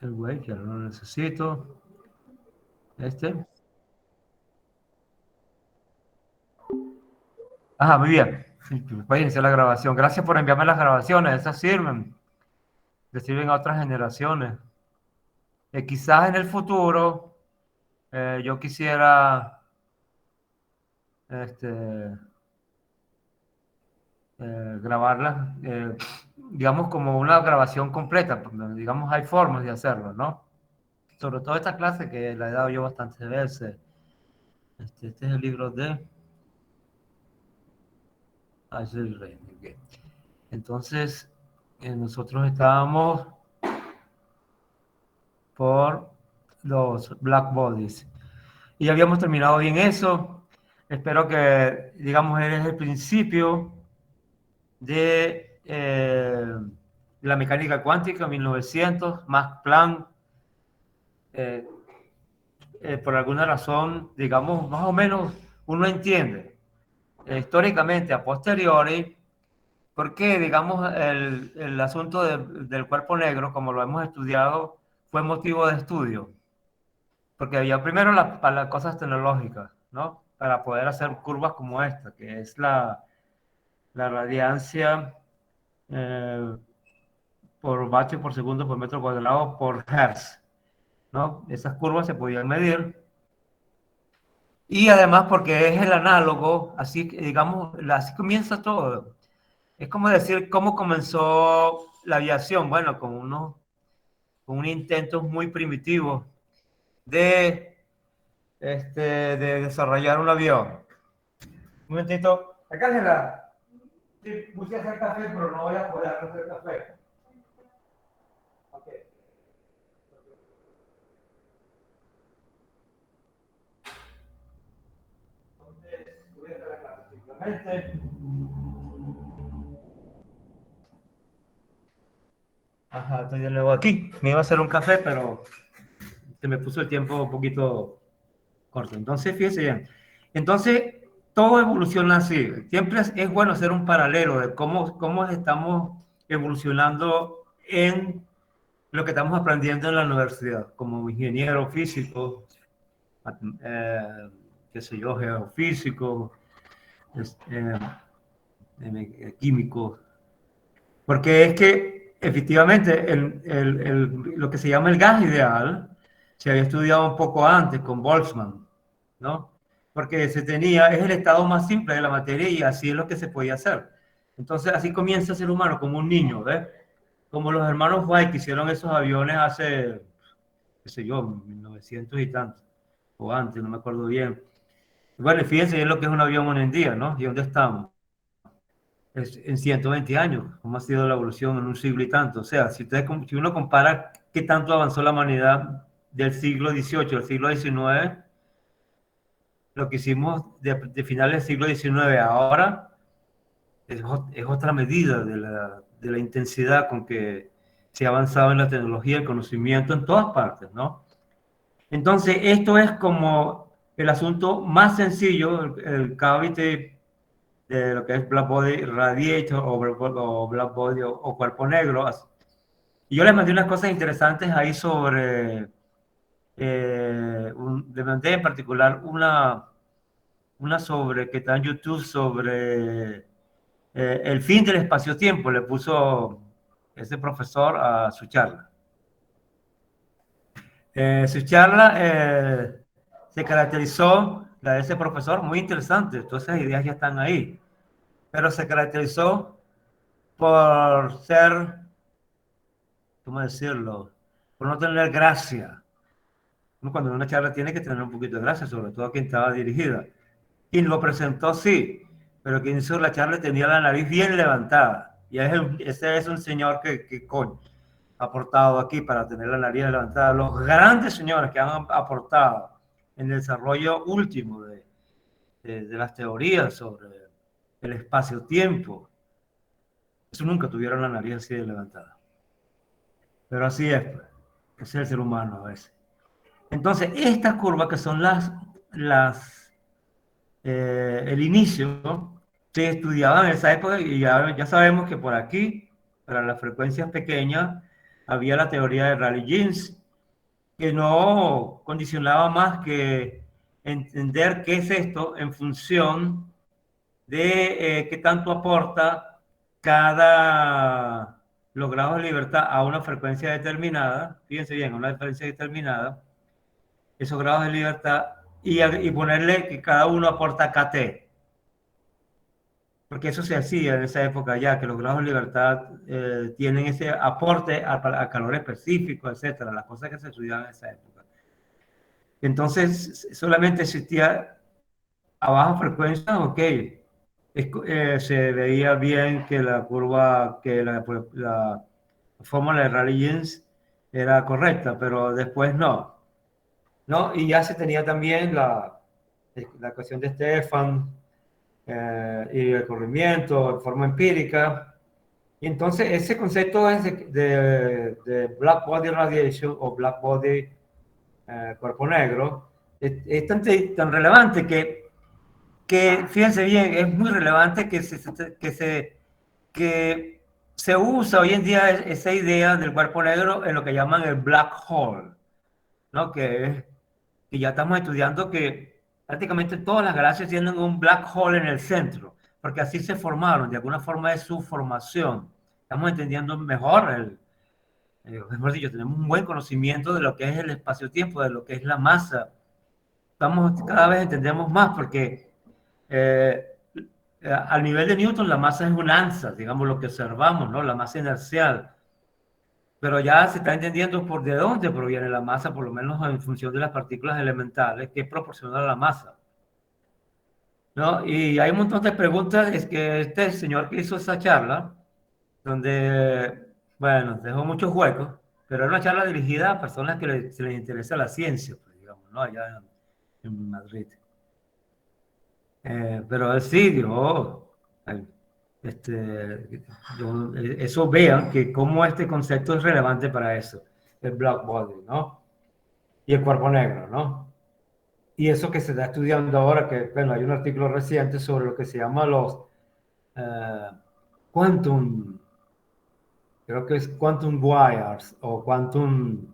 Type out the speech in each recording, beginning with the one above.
el güey, que no lo necesito. Este. Ajá, muy bien. Sí, voy a iniciar la grabación. Gracias por enviarme las grabaciones. Esas sirven. Le sirven a otras generaciones. Quizás en el futuro yo quisiera este, grabarlas, digamos, como una grabación completa. Digamos, hay formas de hacerlo, ¿no? Sobre todo esta clase que la he dado yo bastantes veces. Este es el libro de Ashley Rey. Okay. Entonces, nosotros estábamos por los Black Bodies. Y habíamos terminado bien eso. Espero que, digamos, eres el principio de la mecánica cuántica, 1900, Max Planck. Eh, por alguna razón, digamos, más o menos uno entiende históricamente a posteriori por qué, digamos, el asunto del cuerpo negro, como lo hemos estudiado, fue motivo de estudio. Porque había primero para las cosas tecnológicas, ¿no? Para poder hacer curvas como esta, que es la radiancia eh, por vatio por segundo por metro cuadrado por hertz, ¿no? Esas curvas se podían medir. Y además porque es el análogo, así digamos, así comienza todo. Es como decir cómo comenzó la aviación, bueno, con unos intentos muy primitivos de, de desarrollar un avión. Un momentito. Acá se la. Sí, puse a hacer café, pero no voy a poder hacer café. Okay. Entonces, voy a hacer la clase simplemente. Ajá, estoy de nuevo aquí. Me iba a hacer un café, pero se me puso el tiempo un poquito corto. Entonces, fíjense bien. Entonces, todo evoluciona así. Siempre es bueno hacer un paralelo de cómo estamos evolucionando en lo que estamos aprendiendo en la universidad, como ingeniero físico, eh, qué sé yo, geofísico, eh, químico, porque es que efectivamente lo que se llama el gas ideal se había estudiado un poco antes con Boltzmann, ¿no? Porque se tenía, es el estado más simple de la materia y así es lo que se podía hacer. Entonces así comienza el ser humano como un niño, ¿ves? Como los hermanos White que hicieron esos aviones hace, qué sé yo, 1900 y tanto, o antes, no me acuerdo bien. Bueno, fíjense en lo que es un avión hoy en día, ¿no? ¿Y dónde estamos? En 120 años, cómo ha sido la evolución en un siglo y tanto. O sea, si uno compara qué tanto avanzó la humanidad del siglo XVIII al siglo XIX, lo que hicimos de finales del siglo XIX a ahora es otra medida de la intensidad con que se ha avanzado en la tecnología, el conocimiento en todas partes, ¿no? Entonces, esto es como el asunto más sencillo, el cavity de lo que es Black Body Radiator o Black Body o Cuerpo Negro. Y yo les mandé unas cosas interesantes ahí sobre, les mandé en particular una sobre que está en YouTube sobre el fin del espacio-tiempo, le puso ese profesor a su charla. Su charla se caracterizó, la de ese profesor, muy interesante, todas esas ideas ya están ahí, pero se caracterizó por ser, ¿cómo decirlo? Por no tener gracia. Cuando una charla tiene que tener un poquito de gracia, sobre todo a quien estaba dirigida. Quien lo presentó, sí, pero quien hizo la charla tenía la nariz bien levantada. Y ese es un señor que coño, ha aportado aquí para tener la nariz levantada. Los grandes señores que han aportado en el desarrollo último de las teorías sobre el espacio-tiempo, eso nunca tuvieron la nariz así de levantada. Pero así es, pues. Ese es el ser humano a veces. Entonces, estas curvas que son el inicio, se estudiaban en esa época y ya sabemos que por aquí, para las frecuencias pequeñas, había la teoría de Rayleigh-Jeans, que no condicionaba más que entender qué es esto en función de qué tanto aporta cada los grados de libertad a una frecuencia determinada, fíjense bien, a una frecuencia determinada, esos grados de libertad, y ponerle que cada uno aporta KT, porque eso se hacía en esa época ya, que los grados de libertad tienen ese aporte a calor específico, etcétera, las cosas que se estudiaban en esa época. Entonces, solamente existía a baja frecuencia, ok, se veía bien que la curva, que la fórmula de Rayleigh-Jeans era correcta, pero después no, ¿no? Y ya se tenía también la ecuación de Stefan y el corrimiento en forma empírica. Y entonces ese concepto es de black body radiation o black body cuerpo negro, es tan relevante que, fíjense bien, es muy relevante que se usa hoy en día esa idea del cuerpo negro en lo que llaman el black hole, ¿no? Que ya estamos estudiando que prácticamente todas las galaxias tienen un black hole en el centro, porque así se formaron, de alguna forma es su formación. Estamos entendiendo mejor mejor dicho, tenemos un buen conocimiento de lo que es el espacio-tiempo, de lo que es la masa. Cada vez entendemos más porque eh, al nivel de Newton la masa es un ANSA, digamos lo que observamos, ¿no? La masa inercial. Pero ya se está entendiendo por de dónde proviene la masa, por lo menos en función de las partículas elementales, que es proporcional a la masa, ¿no? Y hay un montón de preguntas, es que este señor que hizo esa charla, donde, bueno, dejó muchos huecos, pero era una charla dirigida a personas que se les interesa la ciencia, pues, digamos, ¿no? Allá en Madrid. Pero sí, digo, eso vean que cómo este concepto es relevante para eso, el black body, ¿no? Y el cuerpo negro, ¿no? Y eso que se está estudiando ahora, que, bueno, hay un artículo reciente sobre lo que se llama los eh, quantum, creo que es quantum wires o quantum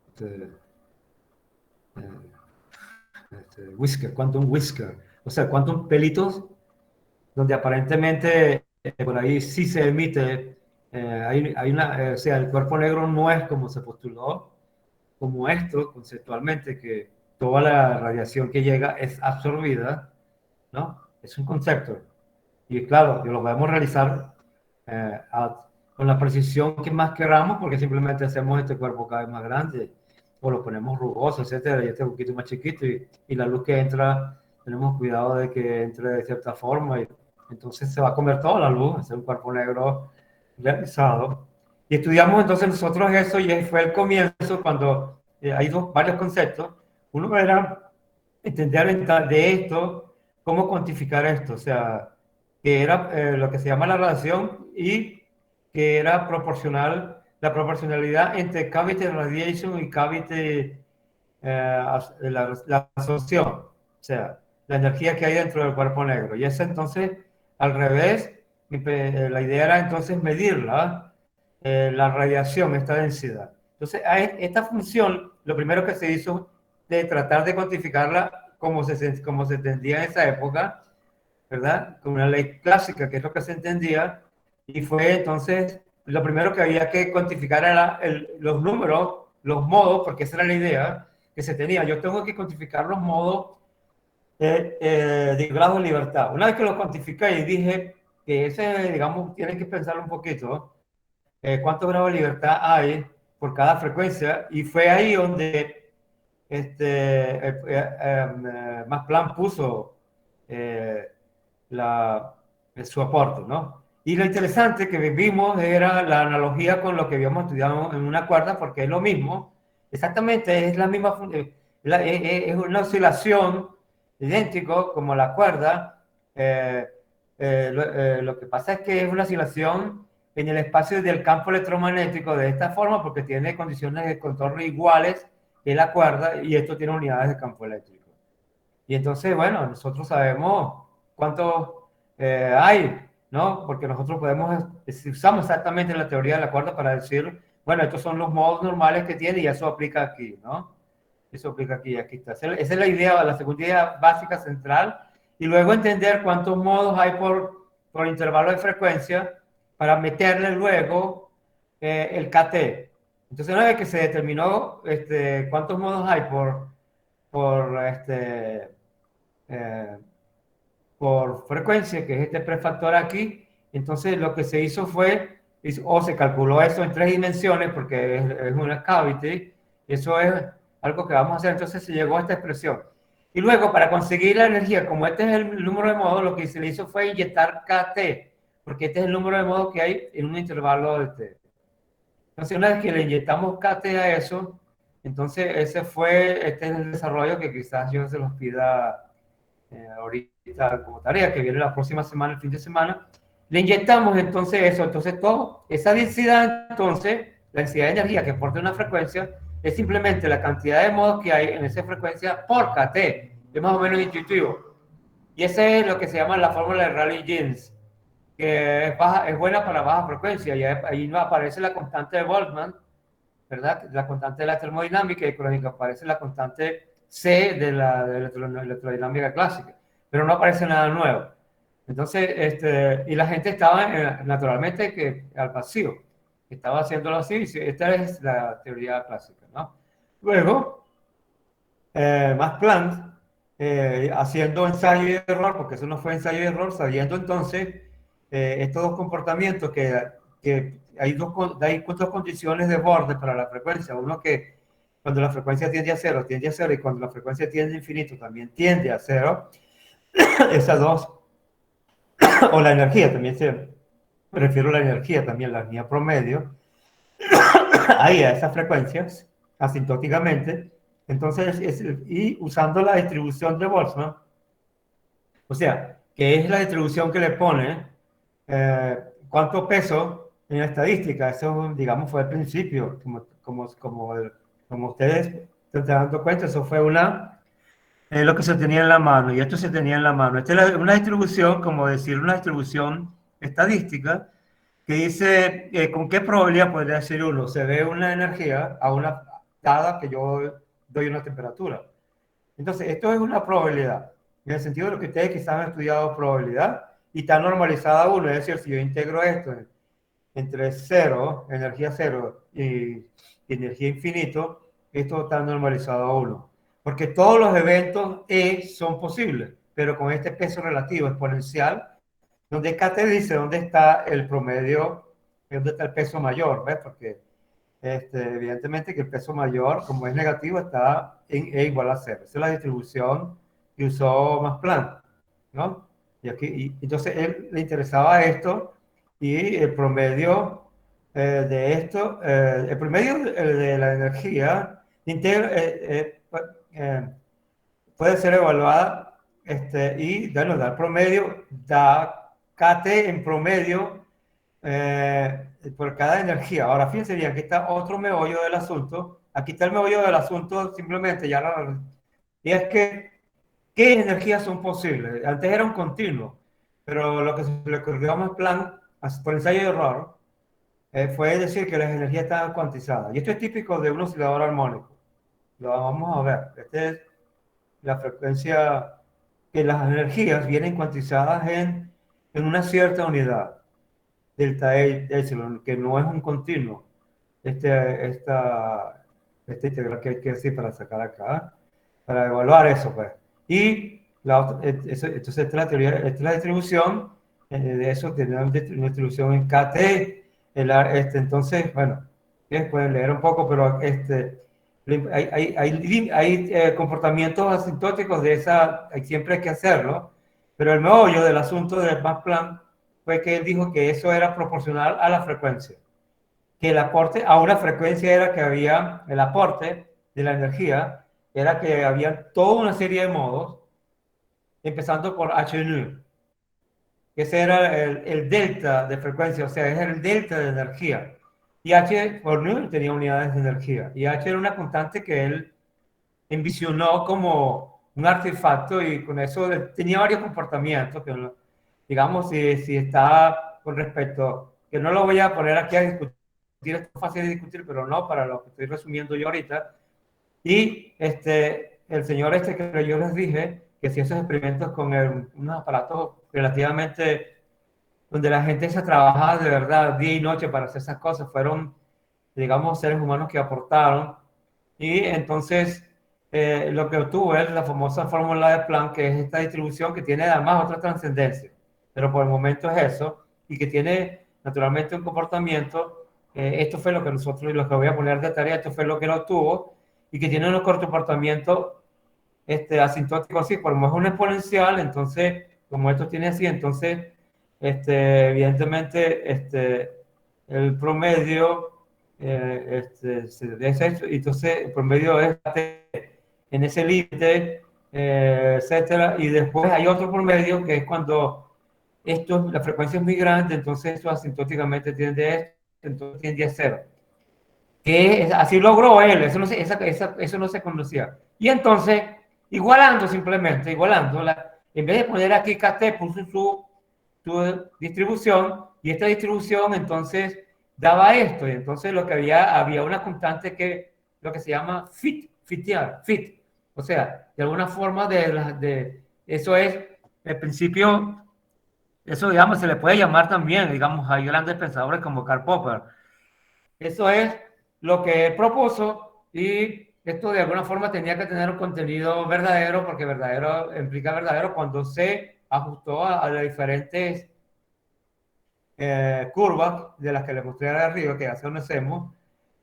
este, whisker, quantum whisker, o sea, quantum pelitos donde aparentemente por ahí sí se emite, o sea, el cuerpo negro no es como se postuló, como esto conceptualmente, que toda la radiación que llega es absorbida, ¿no? Es un concepto. Y claro, lo podemos realizar con la precisión que más queramos, porque simplemente hacemos este cuerpo cada vez más grande, o lo ponemos rugoso, etcétera, y este un poquito más chiquito, y la luz que entra, tenemos cuidado de que entre de cierta forma, y entonces se va a comer toda la luz, es un cuerpo negro realizado. Y estudiamos entonces nosotros eso, y fue el comienzo cuando hay varios conceptos. Uno era entender de esto, cómo cuantificar esto, o sea, que era lo que se llama la radiación y que era proporcional, la proporcionalidad entre cavity radiation y cavity, la absorción, o sea, la energía que hay dentro del cuerpo negro. Y eso entonces, al revés, la idea era entonces medirla, la radiación, esta densidad. Entonces, a esta función, lo primero que se hizo de tratar de cuantificarla como se entendía en esa época, ¿verdad? Con una ley clásica, que es lo que se entendía, y fue entonces, lo primero que había que cuantificar era los números, los modos, porque esa era la idea que se tenía. Yo tengo que cuantificar los modos de grado de libertad. Una vez que lo cuantifiqué y dije que ese, digamos, tienen que pensarlo un poquito, cuántos grados de libertad hay por cada frecuencia, y fue ahí donde Max Planck puso eh, la, su aporte, ¿no? Y lo interesante que vimos era la analogía con lo que habíamos estudiado en una cuerda, porque es lo mismo, exactamente es la misma, es una oscilación idéntico como la cuerda. Lo que pasa es que es una oscilación en el espacio del campo electromagnético de esta forma, porque tiene condiciones de contorno iguales que la cuerda, y esto tiene unidades de campo eléctrico. Y entonces, bueno, nosotros sabemos cuántos hay. ¿no? Porque nosotros podemos, si usamos exactamente la teoría de la cuerda para decir, bueno, estos son los modos normales que tiene y eso aplica aquí, ¿no? Eso aplica aquí, aquí está. Esa es la idea, la segunda idea básica central. Y luego entender cuántos modos hay por intervalo de frecuencia para meterle luego el KT. Entonces, una vez que se determinó cuántos modos hay por, eh, por frecuencia, que es este prefactor aquí, entonces lo que se hizo fue, o se calculó eso en 3 dimensiones, porque es una cavity, eso es algo que vamos a hacer, entonces se llegó a esta expresión. Y luego, para conseguir la energía, como este es el número de modos, lo que se le hizo fue inyectar KT, porque este es el número de modos que hay en un intervalo de T. Entonces, una vez que le inyectamos KT a eso, entonces este es el desarrollo que quizás yo se los pida ahorita como tarea, que viene la próxima semana, el fin de semana. Le inyectamos entonces eso, entonces todo, esa densidad, entonces, la densidad de energía que aporta una frecuencia, es simplemente la cantidad de modos que hay en esa frecuencia por KT. Es más o menos intuitivo. Y ese es lo que se llama la fórmula de Rayleigh-Jeans, que es buena para baja frecuencia. Y ahí no aparece la constante de Boltzmann, ¿verdad? La constante de la termodinámica y crónica, aparece la constante C de la electrodinámica clásica, pero no aparece nada nuevo. Entonces, y la gente estaba naturalmente que al vacío, estaba haciéndolo así, esta es la teoría clásica, ¿no? Luego, Max Planck, haciendo ensayo y error, porque eso no fue ensayo y error, sabiendo entonces estos dos comportamientos que hay dos condiciones de borde para la frecuencia. Uno que cuando la frecuencia tiende a cero, y cuando la frecuencia tiende a infinito también tiende a cero. Esas dos, o la energía también me refiero a la energía también, la energía promedio, ahí a esas frecuencias, asintóticamente. Entonces, y usando la distribución de Boltzmann, o sea, que es la distribución que le pone eh, cuánto peso en la estadística. Eso, digamos, fue al principio, como ustedes se están dando cuenta, eso fue lo que se tenía en la mano, y esto se tenía en la mano. Esta es una distribución, como decir, una distribución estadística, que dice con qué probabilidad podría decir uno. Se ve una energía a una dada que yo doy una temperatura. Entonces, esto es una probabilidad, en el sentido de lo que ustedes quizás han estudiado probabilidad, y está normalizada uno, es decir, si yo integro esto entre cero, energía cero, y energía infinito, esto está normalizado a uno. Porque todos los eventos son posibles, pero con este peso relativo exponencial, donde K te dice dónde está el promedio, dónde está el peso mayor, ¿ves? Porque evidentemente que el peso mayor, como es negativo, está en E igual a cero. Esa es la distribución que usó Max Planck, ¿no? Entonces, él le interesaba esto y el promedio de esto, el promedio de la energía integra, puede ser evaluada y bueno, da el promedio, da KT en promedio por cada energía. Ahora, fíjense bien, aquí está otro meollo del asunto. Aquí está el meollo del asunto, simplemente y es que, ¿qué energías son posibles? Antes era un continuo, pero lo que se le ocurrió a Max Planck, por ensayo de error, fue decir que las energías estaban cuantizadas. Y esto es típico de un oscilador armónico. Lo vamos a ver. Esta es la frecuencia, que las energías vienen cuantizadas en una cierta unidad, delta E, epsilon, que no es un continuo. Esta integral que hay que decir para sacar acá, para evaluar eso, pues. Y entonces esta es la teoría, esta es la distribución de eso, tenemos una distribución en KT. Entonces, bueno, ustedes pueden leer un poco, pero hay comportamientos asintóticos de esa, siempre hay que hacerlo, pero el meollo del asunto de Max Planck fue que él dijo que eso era proporcional a la frecuencia, que el aporte a una frecuencia era que había, el aporte de la energía era que había toda una serie de modos, empezando por h nu. Ese era el delta de frecuencia, o sea, es el delta de energía. Y h por nu tenía unidades de energía. Y h era una constante que él envisionó como un artefacto y con eso tenía varios comportamientos digamos, si está con respecto, que no lo voy a poner aquí a discutir, es fácil de discutir, pero no para lo que estoy resumiendo yo ahorita. Y el señor que yo les dije, que hacía esos experimentos con unos aparatos relativamente, donde la gente se trabajaba de verdad día y noche para hacer esas cosas, fueron, digamos, seres humanos que aportaron. Y entonces lo que obtuvo es la famosa fórmula de Planck, que es esta distribución que tiene además otra trascendencia, pero por el momento es eso, y que tiene naturalmente un comportamiento. Esto fue lo que nosotros, y lo que voy a poner de tarea, esto fue lo que él obtuvo, y que tiene un comportamiento asintótico así, como es un exponencial, entonces, como esto tiene así, entonces, evidentemente, el promedio, entonces el promedio es en ese límite, etcétera, y después hay otro promedio que es cuando la frecuencia es muy grande, entonces esto asintóticamente tiende a esto, entonces tiende a cero. Así logró él, eso no se conocía. Y entonces, igualando simplemente, en vez de poner aquí KT, puso su distribución, y esta distribución entonces daba esto, y entonces lo que había una constante que, lo que se llama fit, o sea, de alguna forma eso es, el principio, eso digamos, se le puede llamar también, digamos, hay grandes pensadores como Karl Popper. Eso es lo que él propuso, y esto de alguna forma tenía que tener un contenido verdadero, porque verdadero implica verdadero cuando se ajustó a las diferentes curvas de las que le mostré arriba, que ya conocemos,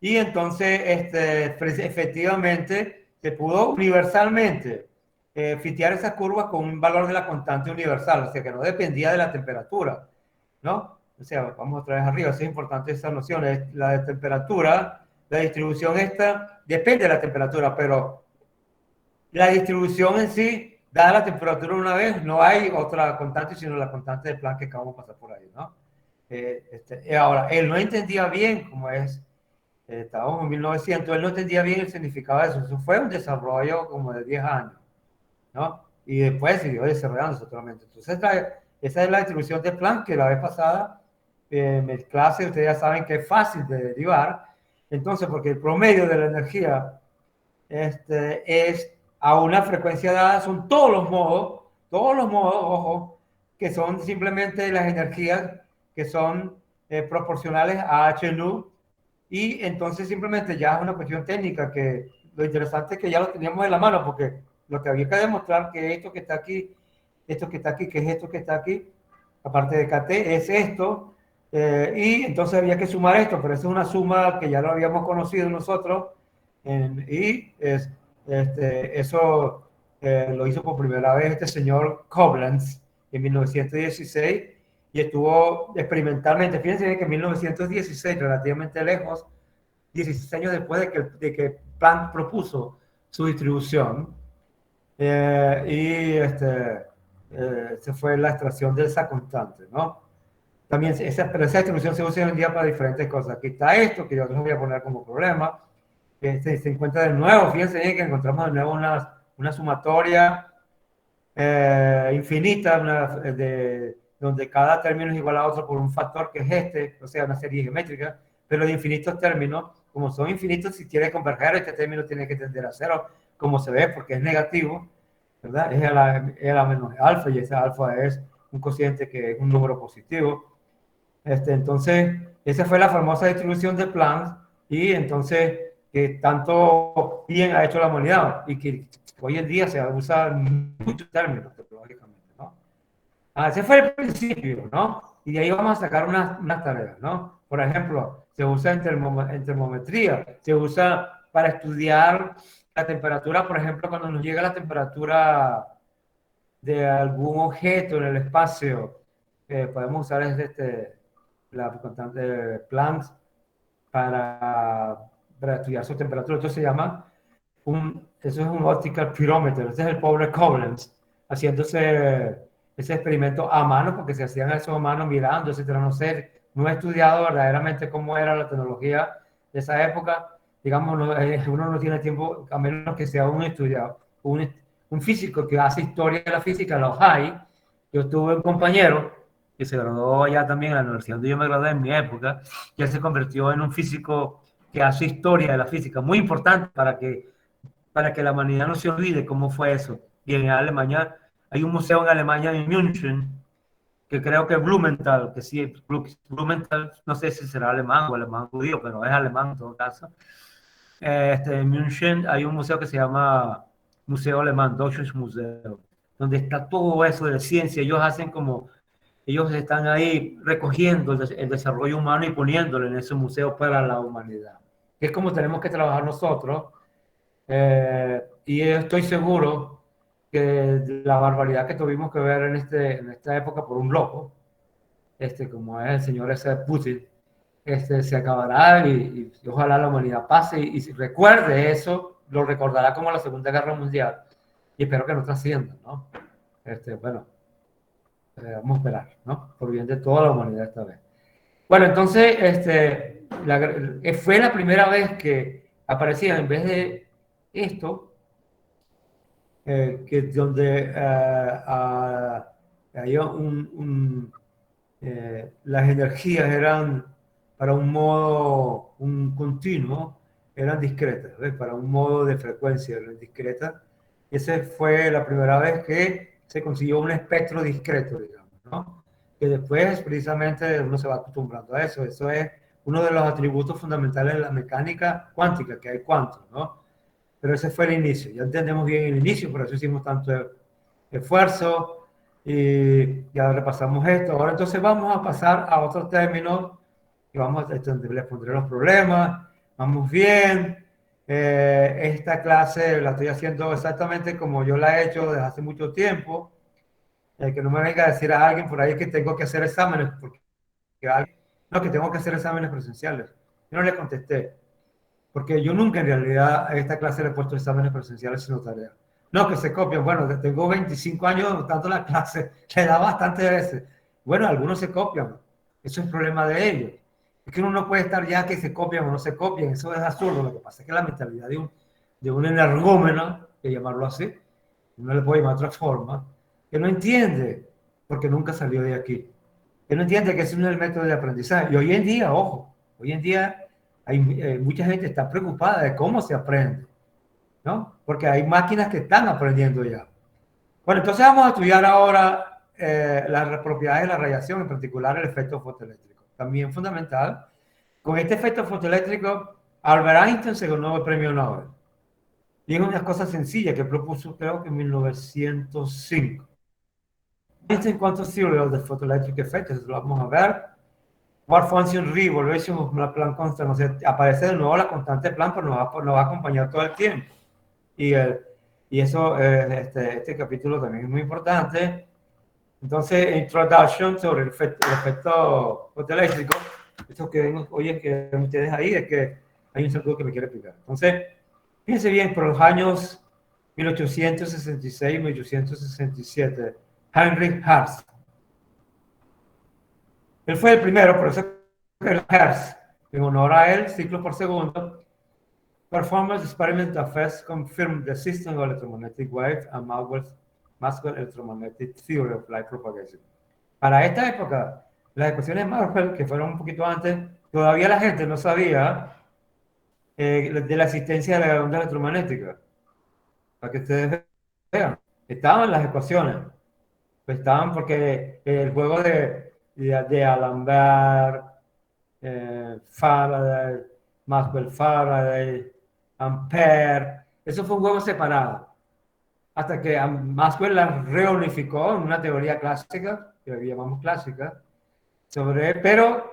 y entonces efectivamente se pudo universalmente fitear esas curvas con un valor de la constante universal, o sea que no dependía de la temperatura, ¿no? O sea, vamos otra vez arriba, es importante esa noción, es la de temperatura, la distribución esta depende de la temperatura, pero la distribución en sí, dada la temperatura una vez, no hay otra constante, sino la constante de Planck que acabamos de pasar por ahí, ¿no? Ahora, él no entendía bien cómo es, estábamos en 1900, él no entendía bien el significado de eso. Eso fue un desarrollo como de 10 años, ¿no? Y después siguió desarrollándose totalmente. Entonces, esa es la distribución de Planck, que la vez pasada, en mi clase, ustedes ya saben que es fácil de derivar. Entonces, porque el promedio de la energía es a una frecuencia dada, son todos los modos, ojo, que son simplemente las energías que son proporcionales a H nu, y entonces simplemente ya es una cuestión técnica, que lo interesante es que ya lo teníamos en la mano, porque lo que había que demostrar que esto que está aquí, esto que está aquí, que es esto que está aquí, aparte de KT, es esto, y entonces había que sumar esto, pero esa es una suma que ya lo habíamos conocido nosotros, y eso lo hizo por primera vez este señor Koblenz en 1916, y estuvo experimentalmente, fíjense que en 1916, relativamente lejos, 16 años después de que Planck propuso su distribución, y se fue la extracción de esa constante, ¿no? También pero esa distribución se usa hoy en día para diferentes cosas. Aquí está esto, que yo les voy a poner como problema. Se encuentra de nuevo, fíjense bien que encontramos de nuevo una sumatoria infinita, donde cada término es igual a otro por un factor que es o sea, una serie geométrica, pero de infinitos términos. Como son infinitos, si quiere converger, este término tiene que tender a cero, como se ve, porque es negativo, ¿verdad? Es a menos alfa, y ese alfa es un cociente que es un número positivo. Entonces, esa fue la famosa distribución de Planck, y entonces, que tanto bien ha hecho la humanidad, y que hoy en día se usa en muchos términos tecnológicamente, ¿no? Ese fue el principio, ¿no? Y de ahí vamos a sacar unas tareas, ¿no? Por ejemplo, se usa en termometría, se usa para estudiar la temperatura, por ejemplo, cuando nos llega la temperatura de algún objeto en el espacio, podemos usar la constante de Planck para, para estudiar su temperatura. Esto se llama eso es un optical pyrometer. Ese es el pobre Koblenz haciéndose ese experimento a mano, porque se hacían eso a mano mirando, etcétera. No sé, no he estudiado verdaderamente cómo era la tecnología de esa época. Digamos, uno no tiene tiempo, a menos que sea un estudiado, un físico que hace historia de la física, los hay, Yo tuve un compañero que se graduó allá también en la universidad donde yo me gradué en mi época, y él se convirtió en un físico que hace historia de la física, muy importante para que la humanidad no se olvide cómo fue eso. Y en Alemania, hay un museo en Alemania, en München, que creo que es Blumenthal, que sí, Blumenthal, no sé si será alemán o alemán judío, pero es alemán en todo caso. En München hay un museo que se llama Museo Alemán, Deutsches Museum, donde está todo eso de ciencia. Ellos están ahí recogiendo el desarrollo humano y poniéndolo en ese museo para la humanidad. Es como tenemos que trabajar nosotros, y estoy seguro que la barbaridad que tuvimos que ver en esta época por un loco, como es el señor ese Putin, se acabará y ojalá la humanidad pase y si recuerde eso, lo recordará como la Segunda Guerra Mundial y espero que no trascienda, ¿no? Bueno, vamos a esperar, ¿no? Por bien de toda la humanidad esta vez. Bueno, entonces, fue la primera vez que aparecía en vez de esto, que donde hay las energías eran para un modo, un continuo, eran discretas, ¿ves? Para un modo de frecuencia eran discretas. Esa fue la primera vez que se consiguió un espectro discreto, digamos, ¿no? Que después precisamente uno se va acostumbrando a eso. Eso es uno de los atributos fundamentales de la mecánica cuántica, que hay cuantos, ¿no? Pero ese fue el inicio. Ya entendemos bien el inicio, por eso hicimos tanto esfuerzo y ya repasamos esto. Ahora entonces vamos a pasar a otros términos y les pondré los problemas. Vamos bien. Esta clase la estoy haciendo exactamente como yo la he hecho desde hace mucho tiempo. Que no me venga a decir a alguien por ahí que tengo que hacer exámenes, porque no, que tengo que hacer exámenes presenciales. Yo no le contesté. Porque yo nunca en realidad a esta clase le he puesto exámenes presenciales sino tareas. No, que se copian. Bueno, tengo 25 años dando la clase, le da bastantes veces. Bueno, algunos se copian. Eso es problema de ellos. Es que uno no puede estar ya que se copian o no se copian. Eso es absurdo. Lo que pasa es que la mentalidad de un energúmeno, que llamarlo así, no le puedo llamar de otra forma, que no entiende, porque nunca salió de aquí. Que no entiende que ese no es el método de aprendizaje. Y hoy en día, ojo, hoy en día mucha gente está preocupada de cómo se aprende, ¿no? Porque hay máquinas que están aprendiendo ya. Bueno, entonces vamos a estudiar ahora las propiedades de la radiación, en particular el efecto fotoeléctrico. También fundamental. Con este efecto fotoeléctrico, Albert Einstein se ganó el premio Nobel. Y es una cosa sencilla que propuso, creo que en 1905. Einstein quantum theory of the photoelectric effect, eso lo vamos a ver. What function revolution of Planck constant, o sea, aparece de nuevo la constante Planck, pero nos va a acompañar todo el tiempo. Y, y eso, este capítulo también es muy importante. Entonces, introduction sobre el efecto fotoeléctrico. Eso que ven, oye, que ustedes ahí, es que hay un saludo que me quiere explicar. Entonces, fíjense bien, por los años 1866-1867, Heinrich Hertz. Él fue el primero, por eso el Hertz, en honor a él, ciclo por segundo, performance experiment that first confirmed the system of electromagnetic wave and Maxwell's electromagnetic theory of light propagation. Para esta época, las ecuaciones de Maxwell, que fueron un poquito antes, todavía la gente no sabía de la existencia de la onda electromagnética. Para que ustedes vean, estaban las ecuaciones, pues estaban porque el juego de Alembert, Faraday, Maxwell Faraday, Ampere, eso fue un juego separado. Hasta que Maxwell la reunificó en una teoría clásica, que hoy llamamos clásica, pero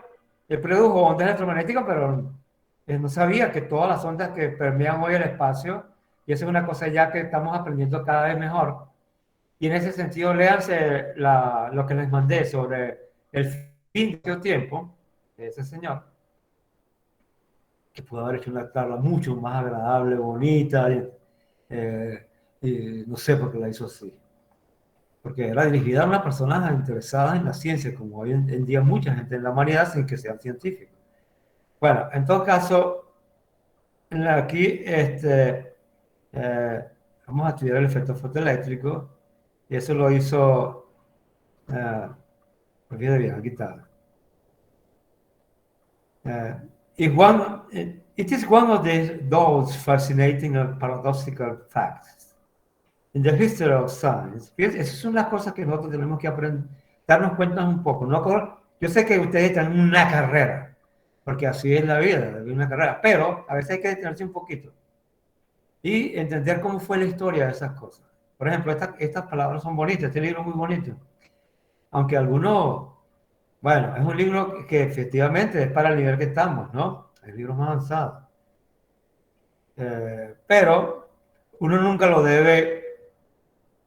él produjo ondas electromagnéticas, pero él no sabía que todas las ondas que permean hoy el espacio, y eso es una cosa ya que estamos aprendiendo cada vez mejor. Y en ese sentido, léanse lo que les mandé sobre el fin de tiempo de ese señor, que pudo haber hecho una charla mucho más agradable, bonita, y no sé por qué la hizo así. Porque era dirigida a una persona interesada en la ciencia, como hoy en día mucha gente en la humanidad sin que sean científicos. Bueno, en todo caso, aquí vamos a estudiar el efecto fotoeléctrico, y eso lo hizo Pues fíjate bien, aquí está. It is one of those fascinating and paradoxical facts in the history of science. Fíjate, esas son las cosas que nosotros tenemos que aprender, darnos cuenta un poco. ¿No? Yo sé que ustedes están en una carrera, porque así es la vida, es una carrera, pero a veces hay que detenerse un poquito y entender cómo fue la historia de esas cosas. Por ejemplo, estas palabras son bonitas, este libro es muy bonito, aunque algunos, bueno, es un libro que efectivamente es para el nivel que estamos, ¿no? Hay libros más avanzados. Pero uno nunca lo debe,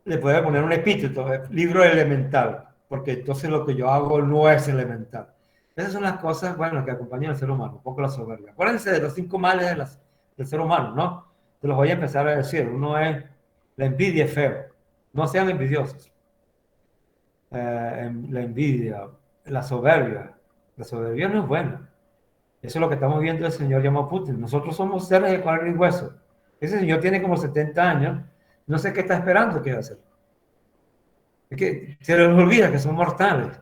le puede poner un epíteto, libro elemental, porque entonces lo que yo hago no es elemental. Esas son las cosas, bueno, que acompañan al ser humano, un poco la soberbia. Acuérdense de los 5 males del ser humano, ¿no? Te los voy a empezar a decir. Uno es la envidia, es feo. No sean envidiosos. La envidia, la soberbia. La soberbia no es buena. Eso es lo que estamos viendo el señor llamado Putin. Nosotros somos seres de carne y hueso. Ese señor tiene como 70 años. No sé qué está esperando que va a hacer. Es que se les olvida que son mortales.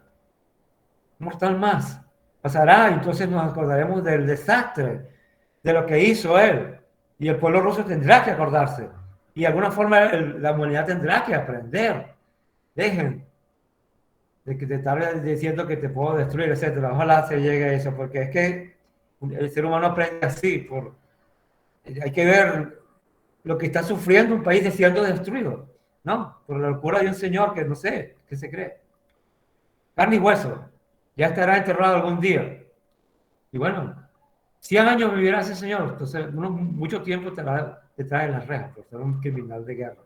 Mortal más. Pasará, entonces nos acordaremos del desastre, de lo que hizo él. Y el pueblo ruso tendrá que acordarse. Y de alguna forma la humanidad tendrá que aprender. Dejen de que te estar diciendo que te puedo destruir, etcétera. Ojalá se llegue a eso, porque es que el ser humano aprende así. Hay que ver lo que está sufriendo un país siendo destruido, ¿no? Por la locura de un señor que no sé, ¿qué se cree? Carne y hueso, ya estará enterrado algún día. Y bueno, 100 años vivirá ese señor, entonces mucho tiempo te trae en las rejas por ser un criminal de guerra,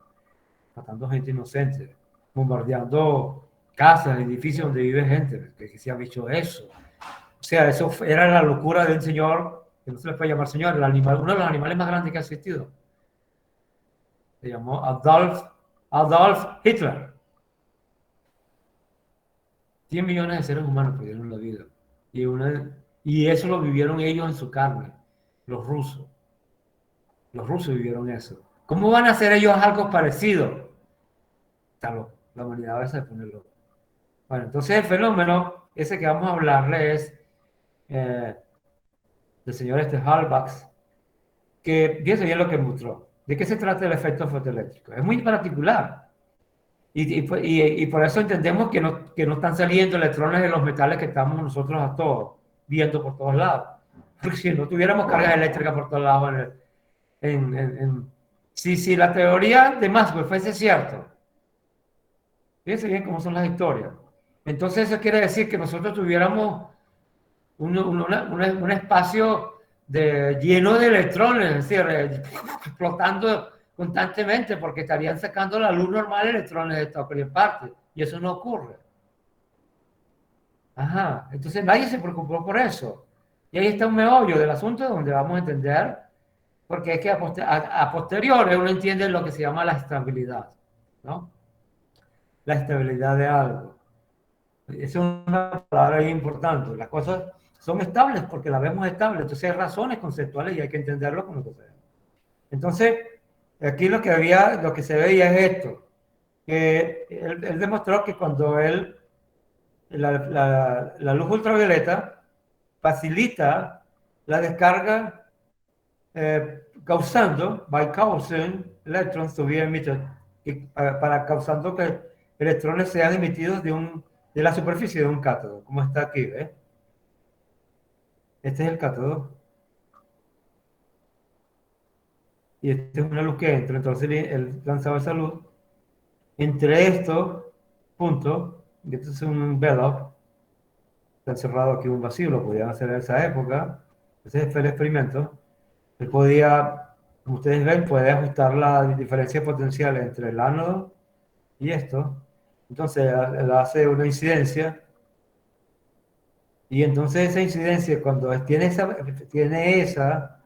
matando gente inocente, bombardeando casas, edificios donde vive gente, que se ha dicho eso. O sea, eso era la locura de un señor, que no se le puede llamar señor, uno de los animales más grandes que ha existido. Se llamó Adolf Hitler. 100 millones de seres humanos perdieron la vida. Y eso lo vivieron ellos en su carne, los rusos. Los rusos vivieron eso. ¿Cómo van a hacer ellos algo parecido? Está loco. La humanidad a veces se pone loco. Bueno, entonces el fenómeno, ese que vamos a hablarle es eh, del señor Hallbach, que fíjense bien lo que mostró. ¿De qué se trata el efecto fotoeléctrico? Es muy particular. Y por eso entendemos que no están saliendo electrones de los metales que estamos nosotros a todos viendo por todos lados. Porque si no tuviéramos cargas eléctricas por todos lados si la teoría de Maxwell fuese cierto, fíjense bien cómo son las historias. Entonces eso quiere decir que nosotros tuviéramos un espacio lleno de electrones, es decir, explotando constantemente porque estarían sacando la luz normal electrones de cualquier parte y eso no ocurre. Ajá, entonces nadie se preocupó por eso. Y ahí está un meollo del asunto donde vamos a entender, porque es que a posteriori uno entiende lo que se llama la estabilidad, ¿no? La estabilidad de algo. Es una palabra importante. Las cosas son estables porque las vemos estables. Entonces hay razones conceptuales y hay que entenderlo como que sea. Entonces, aquí lo que se veía es esto. Que él demostró que cuando la luz ultravioleta facilita la descarga causando, by causing electrons to be emitted, para causando que electrones sean emitidos de la superficie de un cátodo, como está aquí, ¿ves? Este es el cátodo y esta es una luz que entra, entonces él lanzaba esa luz entre estos puntos, y esto es un below, está encerrado aquí un vacío, lo podían hacer en esa época, ese fue el experimento, él podía, como ustedes ven, puede ajustar la diferencia potencial entre el ánodo y esto, entonces él hace una incidencia, y entonces esa incidencia, cuando tiene esa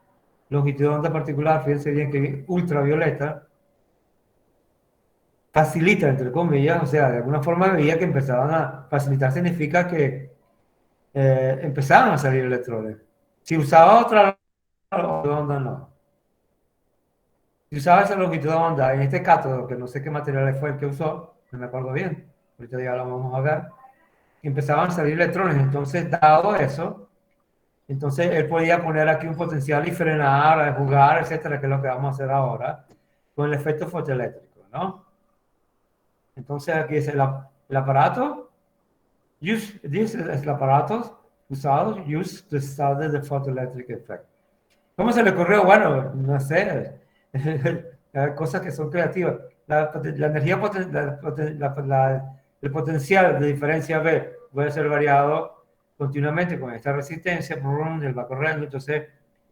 longitud de onda particular, fíjense bien que ultravioleta, facilita, entre comillas, o sea, de alguna forma veía que empezaban a facilitar, significa que empezaban a salir electrones. Si usaba otra longitud de onda, no. Si usaba esa longitud de onda en este cátodo, que no sé qué material fue el que usó, no me acuerdo bien, ahorita ya lo vamos a ver, empezaban a salir electrones. Entonces, dado eso, entonces él podía poner aquí un potencial y frenar, jugar, etcétera, que es lo que vamos a hacer ahora, con el efecto fotoeléctrico, ¿no? Entonces, aquí es el aparato, this es el aparato usado, use to study the photoelectric effect. ¿Cómo se le ocurrió? Bueno, no sé, cosas que son creativas. La energía, el potencial de diferencia B puede ser variado continuamente con esta resistencia, él va corriendo, entonces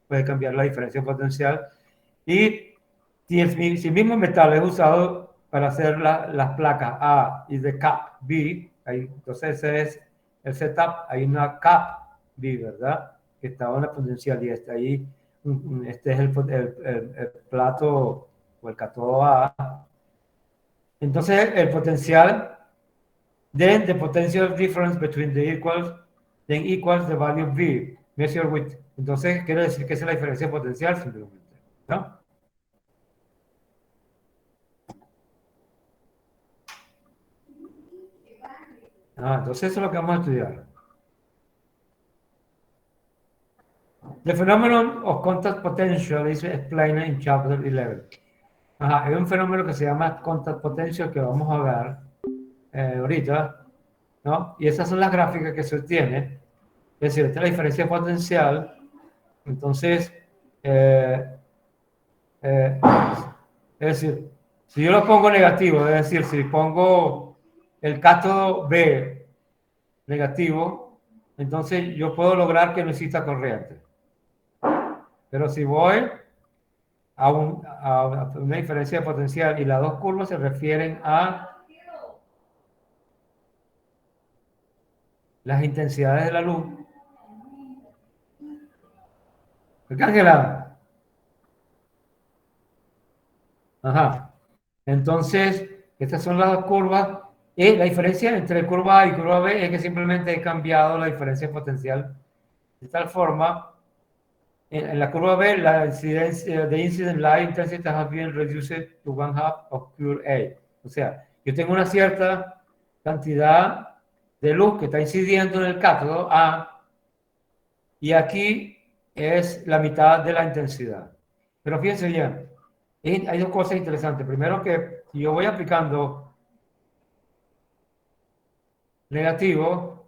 puede cambiar la diferencia potencial. Y si el mismo metal es usado para hacer las placas A y de cap B, entonces ese es el setup, hay una cap B, ¿verdad? Que estaba en la potencial y está ahí, este es el plato o el cátodo A. Entonces el potencial, then the potential difference between the equals, then equals the value V, measured with. Entonces quiere decir que esa es la diferencia potencial simplemente, ¿no? Entonces eso es lo que vamos a estudiar. The phenomenon of contact potential is explained in chapter 11. Hay un fenómeno que se llama contact potential que vamos a ver ahorita, ¿no? Y esas son las gráficas que se obtienen. Es decir, esta es la diferencia potencial. Entonces, eh, eh, es decir, si yo lo pongo negativo, es decir, si pongo el cátodo B negativo, entonces yo puedo lograr que no exista corriente. Pero si voy a una diferencia de potencial y las dos curvas se refieren a las intensidades de la luz. Ángela. Ajá. Entonces, estas son las dos curvas. Y la diferencia entre curva A y curva B es que simplemente he cambiado la diferencia potencial de tal forma. En la curva B, la incidencia de incident light intensity has been reduced to 1/2 of pure A. O sea, yo tengo una cierta cantidad de luz que está incidiendo en el cátodo A y aquí es la mitad de la intensidad. Pero fíjense bien, hay dos cosas interesantes. Primero que si yo voy aplicando negativo,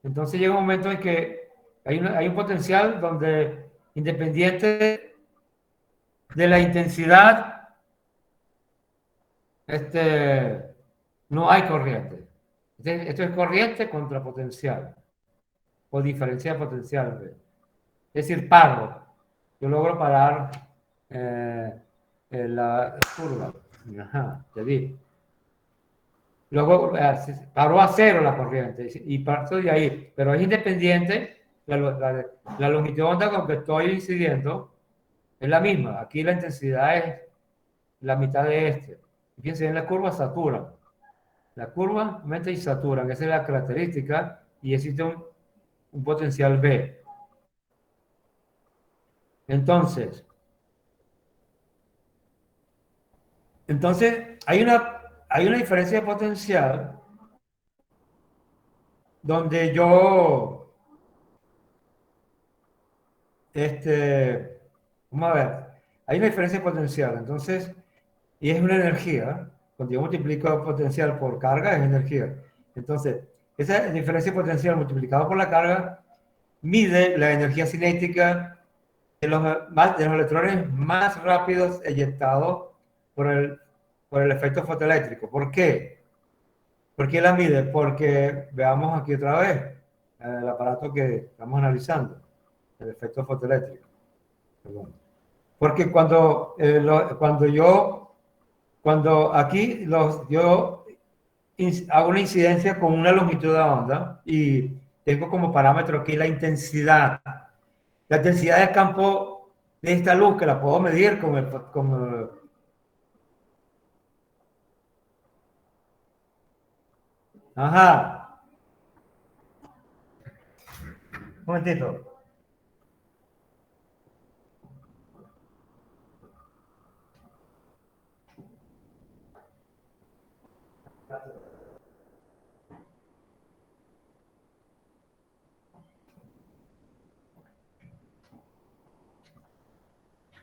entonces llega un momento en que hay un potencial donde independiente de la intensidad, no hay corriente. Esto es corriente contra potencial o diferencia potencial. Es decir, paro. Yo logro parar eh, la curva. Ajá, te di. Luego paró a cero la corriente y parto de ahí, pero es independiente, la longitud de onda con que estoy incidiendo es la misma. Aquí la intensidad es la mitad de este. Fíjense, en la curva saturan. La curva aumenta y saturan, esa es la característica y existe un potencial B. Entonces, hay una diferencia de potencial donde yo, vamos a ver, hay una diferencia de potencial, entonces, y es una energía, cuando yo multiplico potencial por carga es energía. Entonces, esa diferencia de potencial multiplicada por la carga mide la energía cinética de los electrones más rápidos eyectados por el, por el efecto fotoeléctrico. ¿Por qué? ¿Por qué la mide? Porque veamos aquí otra vez el aparato que estamos analizando, el efecto fotoeléctrico. Perdón. Porque cuando aquí yo hago una incidencia con una longitud de onda y tengo como parámetro aquí la intensidad. La intensidad del campo de esta luz que la puedo medir ajá, un momentito.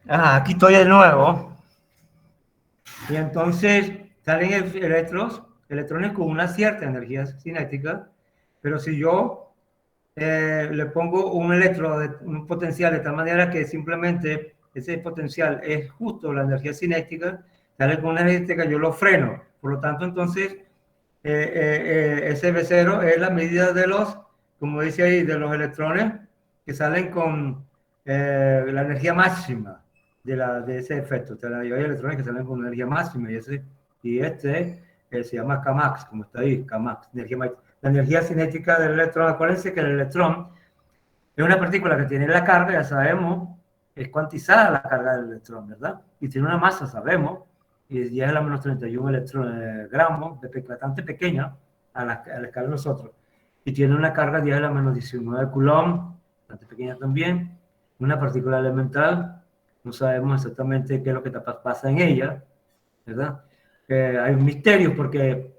Aquí estoy de nuevo. Y entonces salen electrones con una cierta energía cinética, pero si yo le pongo un un potencial de tal manera que simplemente ese potencial es justo la energía cinética, sale con una energía, yo lo freno. Por lo tanto, entonces, ese V0 es la medida de los, como dice ahí, de los electrones que salen con la energía máxima de ese efecto. Hay electrones que salen con energía máxima y este se llama Kmax, como está ahí, Kmax, la energía cinética del electrón. Acuérdense que el electrón es una partícula que tiene la carga, ya sabemos, es cuantizada la carga del electrón, ¿verdad? Y tiene una masa, sabemos, y es 10 a la menos 31 gramos, bastante pequeña a la escala de nosotros. Y tiene una carga 10 a la menos 19 coulomb, bastante pequeña también, una partícula elemental, no sabemos exactamente qué es lo que pasa en ella, ¿verdad? Hay un misterio porque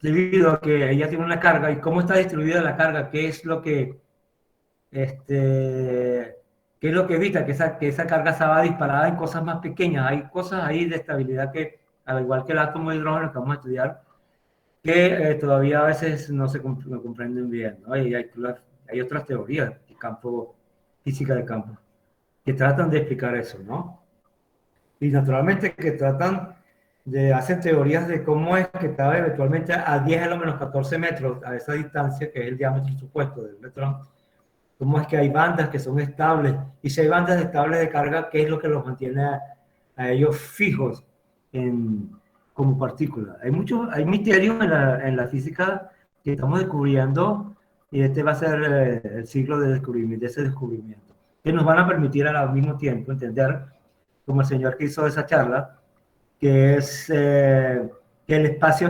debido a que ella tiene una carga y cómo está distribuida la carga, qué es lo que qué es lo que evita que esa carga se va disparada en cosas más pequeñas. Hay cosas ahí de estabilidad que, al igual que el átomo de hidrógeno que vamos a estudiar, que todavía a veces no comprenden bien, ¿no? Y hay otras teorías de campo, física de campo, que tratan de explicar eso, ¿no? Y naturalmente que tratan de hacer teorías de cómo es que está eventualmente a 10 a lo menos 14 metros a esa distancia, que es el diámetro supuesto del electrón, cómo es que hay bandas que son estables, y si hay bandas estables de carga, ¿qué es lo que los mantiene a ellos fijos como partículas? Hay misterios en la física que estamos descubriendo, y este va a ser el siglo de ese descubrimiento, que nos van a permitir al mismo tiempo entender, como el señor que hizo esa charla, que es que el espacio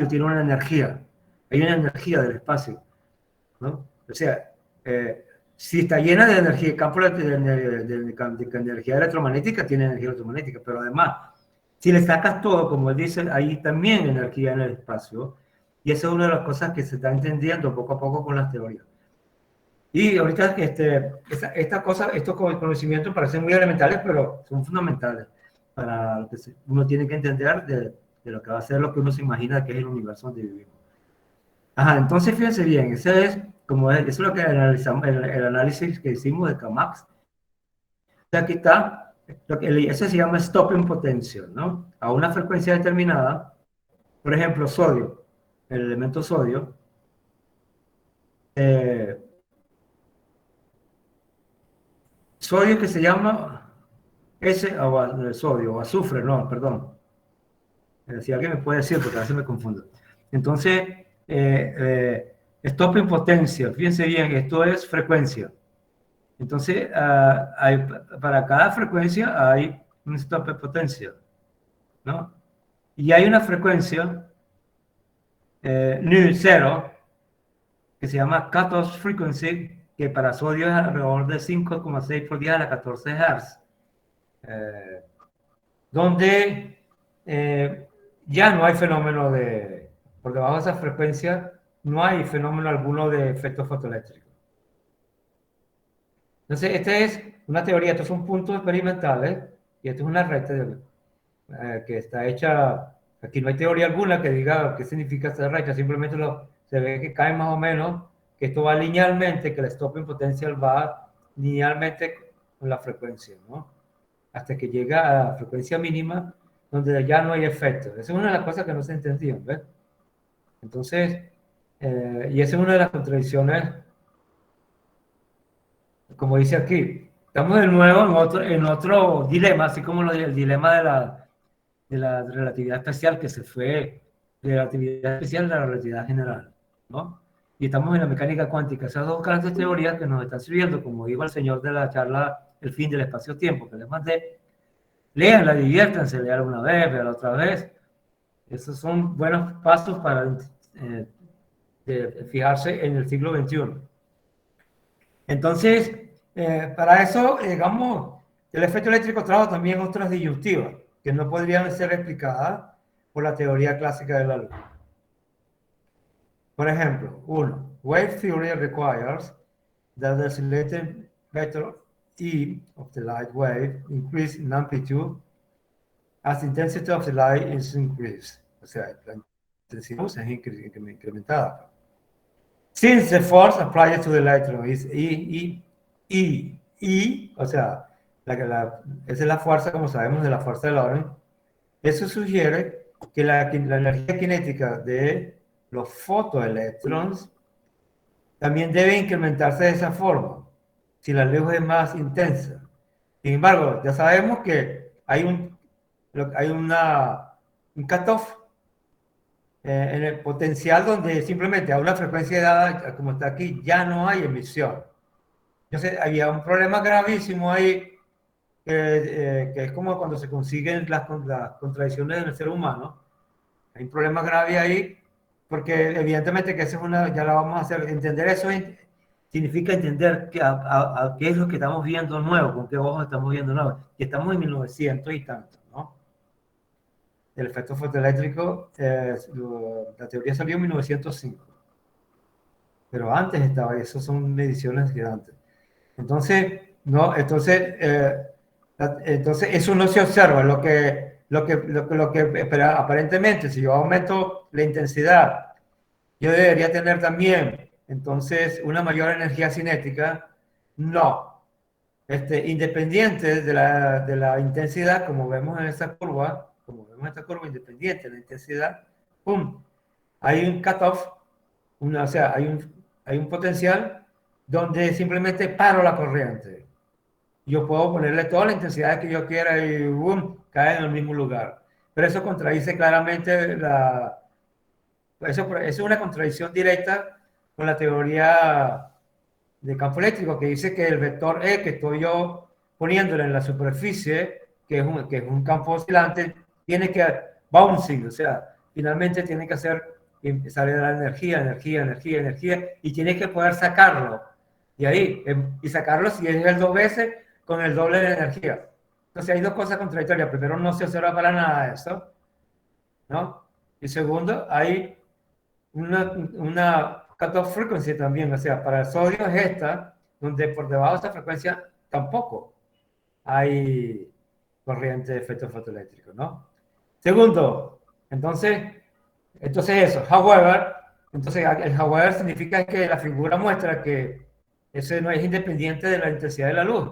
tiene una energía, hay una energía del espacio, ¿no? O sea, si está llena de energía, el campo de energía electromagnética tiene energía electromagnética, pero además, si le sacas todo, como él dice, hay también energía en el espacio, y eso es una de las cosas que se está entendiendo poco a poco con las teorías. Y ahorita estos conocimientos parecen muy elementales, pero son fundamentales para lo que uno tiene que entender de lo que va a ser lo que uno se imagina que es el universo donde vivimos. Ajá, entonces fíjense bien, eso es lo que analizamos, el análisis que hicimos de Camax. Aquí está, ese se llama stopping potential, ¿no? A una frecuencia determinada, por ejemplo, sodio, el elemento sodio, eh, sodio que se llama sodio, o azufre, no, perdón. Si alguien me puede decir, porque a veces me confundo. Entonces, stopping potential, fíjense bien, esto es frecuencia. Entonces, para cada frecuencia hay un stop de potencia, ¿no? Y hay una frecuencia nu 0 que se llama cutoff frequency, que para sodio es alrededor de 5,6 por 10 a la 14 Hz, eh, donde ya no hay fenómeno por debajo de esa frecuencia, no hay fenómeno alguno de efecto fotoeléctrico. Entonces, esta es una teoría, estos son puntos experimentales, y esto es una recta que está hecha, aquí no hay teoría alguna que diga qué significa esta recta, simplemente se ve que cae más o menos, que esto va linealmente, que el stopping potential va linealmente con la frecuencia, ¿no? Hasta que llega a la frecuencia mínima, donde ya no hay efecto. Esa es una de las cosas que no se entendían, ¿ves? Entonces, y esa es una de las contradicciones, como dice aquí, estamos de nuevo en otro dilema, así como el dilema de la relatividad especial que se fue de la relatividad especial a la relatividad general, ¿no? Y estamos en la mecánica cuántica. Esas dos grandes teorías que nos están sirviendo, como dijo el señor de la charla El fin del espacio-tiempo, que les mandé, léanla, diviértanse, leanla una vez, leanla otra vez. Esos son buenos pasos para fijarse en el siglo XXI. Entonces, para eso, digamos, el efecto eléctrico trajo también otras disyuntivas que no podrían ser explicadas por la teoría clásica de la luz. Por ejemplo, uno, wave theory requires that the oscillating vector E of the light wave increase in amplitude as the intensity of the light is increased. O sea, la intensidad es incrementada. Since the force applied to the electron is E, o sea, esa es la fuerza, como sabemos, de la fuerza de Lorentz. Eso sugiere que la energía cinética de los fotoelectrones también debe incrementarse de esa forma, si la luz es más intensa. Sin embargo, ya sabemos que hay un cutoff en el potencial donde simplemente a una frecuencia dada, como está aquí, ya no hay emisión. Entonces, había un problema gravísimo ahí, que es como cuando se consiguen las contradicciones del ser humano. Hay un problema grave ahí, porque evidentemente que esa es una, ya la vamos a hacer, entender eso significa entender qué es lo que estamos viendo nuevo, con qué ojos estamos viendo nuevo, que estamos en 1900 y tanto, ¿no? El efecto fotoeléctrico, la teoría salió en 1905, pero antes estaba, esas son mediciones de antes. Entonces, no, entonces eso no se observa. Pero aparentemente, si yo aumento la intensidad, yo debería tener también, entonces, una mayor energía cinética. No. Independiente de la intensidad, como vemos en esta curva, independiente de la intensidad, ¡pum! Hay un cutoff, o sea, hay un potencial donde simplemente paro la corriente. Yo puedo ponerle toda la intensidad que yo quiera y ¡boom! Cae en el mismo lugar. Pero eso contradice claramente eso es una contradicción directa con la teoría de campo eléctrico, que dice que el vector E que estoy yo poniéndole en la superficie, que es un campo oscilante, tiene que bouncing, o sea, finalmente tiene que salir la energía, y tiene que poder sacarlo. Y ahí, y sacarlo si es el dos veces con el doble de energía. Entonces hay dos cosas contradictorias. Primero, no se observa para nada eso, ¿no? Y segundo, hay una cutoff frequency también, o sea, para el sodio es esta, donde por debajo de esta frecuencia tampoco hay corriente de efecto fotoeléctrico, ¿no? Segundo, entonces eso, however, entonces el however significa que la figura muestra que eso no es independiente de la intensidad de la luz.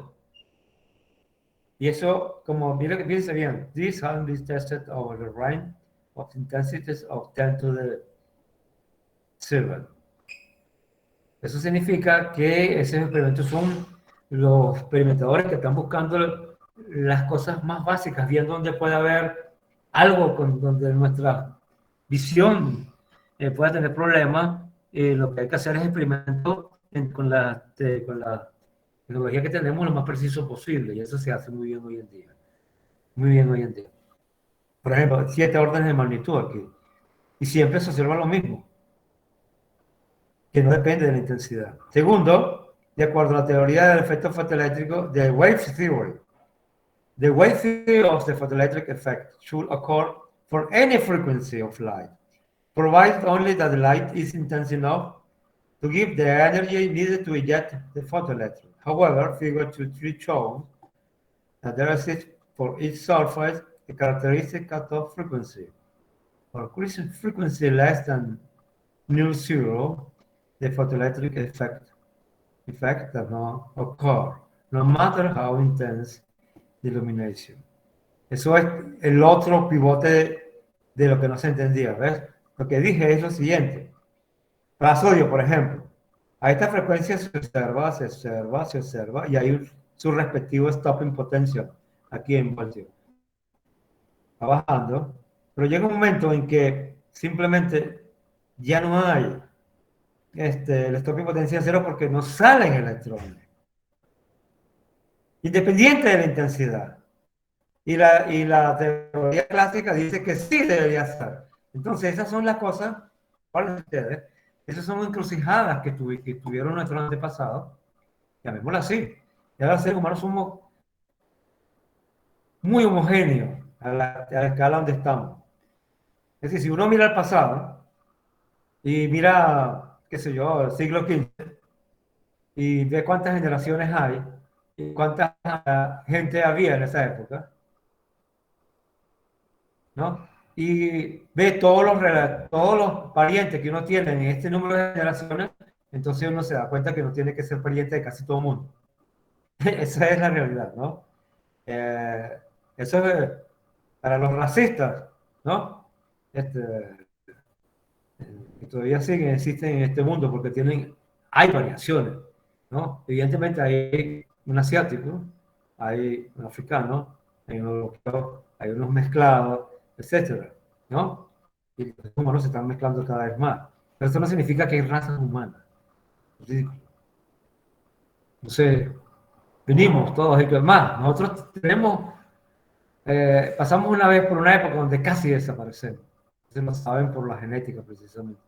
Y eso, como mire, fíjense bien, this has been tested over the range of intensities of 10 to the 7. Eso significa que esos experimentos son los experimentadores que están buscando las cosas más básicas, viendo dónde puede haber algo donde nuestra visión pueda tener problemas. Lo que hay que hacer es experimentos con la tecnología que tenemos lo más preciso posible, y eso se hace muy bien hoy en día. Muy bien hoy en día. Por ejemplo, 7 órdenes de magnitud aquí. Y siempre se observa lo mismo, que no depende de la intensidad. Segundo, de acuerdo a la teoría del efecto fotoeléctrico, the wave theory of the photoelectric effect should occur for any frequency of light, provided only that the light is intense enough to give the energy needed to eject the photoelectron. However, figure 2.3 shows that there exists for each surface a characteristic cutoff frequency. For frequency less than near zero, the photoelectric effect does not occur, no matter how intense the illumination. Eso es el otro pivote de lo que no se entendía, ¿ves? Lo que dije es lo siguiente. Para sodio, por ejemplo, a esta frecuencia se observa, y hay su respectivo stopping potential aquí en voltio. Va bajando, pero llega un momento en que simplemente ya no hay el stopping potencial cero porque no salen electrones, independiente de la intensidad. Y la teoría clásica dice que sí debería ser. Entonces, esas son las cosas, para ustedes, esas son encrucijadas que tuvieron nuestros antepasados, llamémoslas así. Y ahora los seres humanos somos muy homogéneos a la escala donde estamos. Es decir, si uno mira el pasado y mira, qué sé yo, el siglo XV, y ve cuántas generaciones hay, cuánta gente había en esa época, ¿no? Y ve todos los parientes que uno tiene en este número de generaciones, entonces uno se da cuenta que no tiene que ser pariente de casi todo el mundo. Esa es la realidad, ¿no? Eh, eso es para los racistas, ¿no? Este, que todavía siguen, existen en este mundo porque hay variaciones, ¿no? Evidentemente hay un asiático, hay un africano, hay un europeo, hay unos mezclados, etcétera, ¿no? Y los humanos se están mezclando cada vez más. Pero eso no significa que hay razas humanas. Ridículo. Entonces, venimos todos y que más. Nosotros pasamos una vez por una época donde casi desaparecemos. Entonces lo saben por la genética precisamente.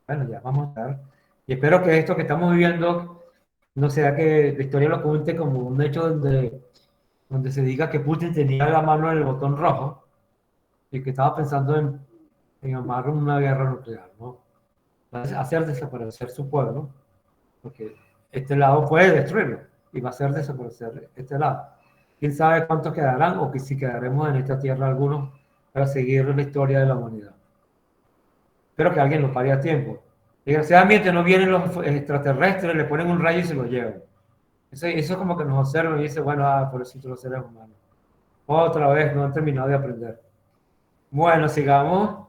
Bueno, ya vamos a estar. Y espero que esto que estamos viviendo no sea que la historia lo cuente como un hecho donde se diga que Putin tenía la mano en el botón rojo y que estaba pensando en armar una guerra nuclear, ¿no? Hacer desaparecer su pueblo, porque este lado puede destruirlo y va a hacer desaparecer este lado. Quién sabe cuántos quedarán o que si quedaremos en esta tierra algunos para seguir la historia de la humanidad. Espero que alguien lo pare a tiempo. Desgraciadamente no vienen los extraterrestres, le ponen un rayo y se lo llevan. Eso como que nos observan y dicen, bueno, por eso los seres humanos. Otra vez, no han terminado de aprender. Bueno, sigamos.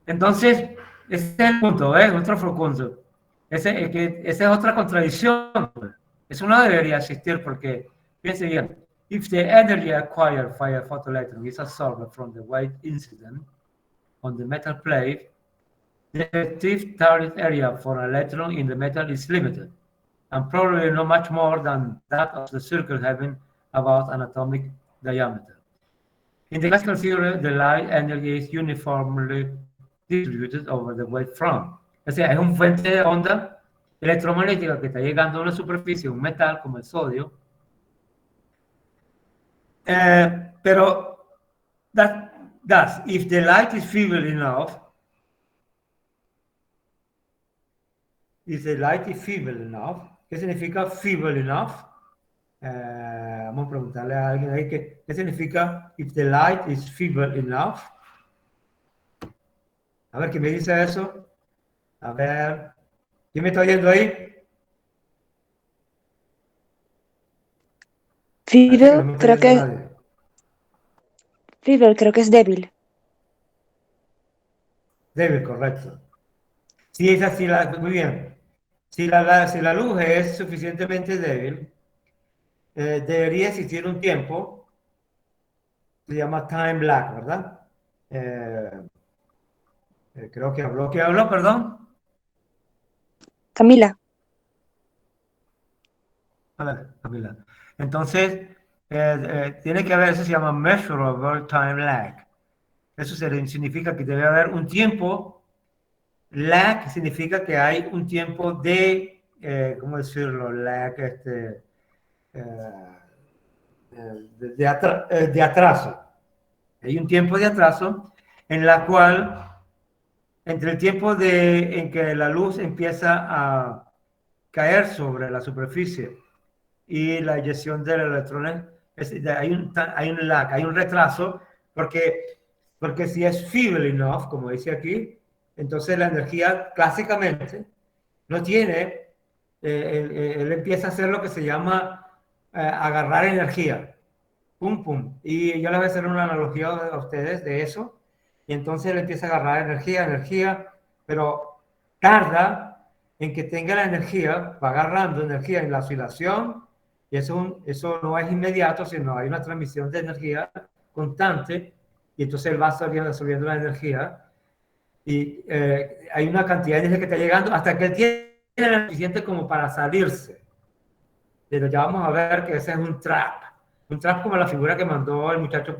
Entonces, ese es el punto, ¿eh? Otro punto. Esa es otra contradicción. Eso no debería existir porque, fíjense bien, if the energy acquired by a photoelectron is absorbed from the white incident on the metal plate, the effective target area for an electron in the metal is limited, and probably not much more than that of the circle having about an atomic diameter. In the classical theory, the light energy is uniformly distributed over the wave front. O sea, es un fuente de onda electromagnética que está llegando a una superficie, un metal como el sodio. Pero, if the light is feeble enough, ¿qué significa feeble enough? Vamos a preguntarle a alguien ahí qué significa if the light is feeble enough. A ver, ¿quién me dice eso? A ver, ¿quién me está oyendo ahí? Parece que no Feeble, me está creo oyendo que, nadie. feeble, creo que es débil. Débil, correcto. Si es así, muy bien. Si la luz es suficientemente débil, debería existir un tiempo, se llama time lag, ¿verdad? Eh, creo que habló, perdón. Camila, A ver, Camila. Entonces, tiene que haber, eso se llama measurable time lag. Eso significa que debe haber un tiempo. Lag significa que hay un tiempo ¿cómo decirlo? Lag, de atraso. Hay un tiempo de atraso en la cual, entre el tiempo en que la luz empieza a caer sobre la superficie y la eyección de los electrones, hay un lag, hay un retraso, porque si es feeble enough, como dice aquí, entonces la energía clásicamente no tiene, él empieza a hacer lo que se llama agarrar energía, pum, pum. Y yo les voy a hacer una analogía a ustedes de eso, y entonces él empieza a agarrar energía, pero tarda en que tenga la energía, va agarrando energía en la oscilación, y eso no es inmediato, sino hay una transmisión de energía constante, y entonces él va absorbiendo la energía, y hay una cantidad de energía que está llegando hasta que él tiene lo suficiente como para salirse. Pero ya vamos a ver que ese es un trap. Un trap como la figura que mandó el muchacho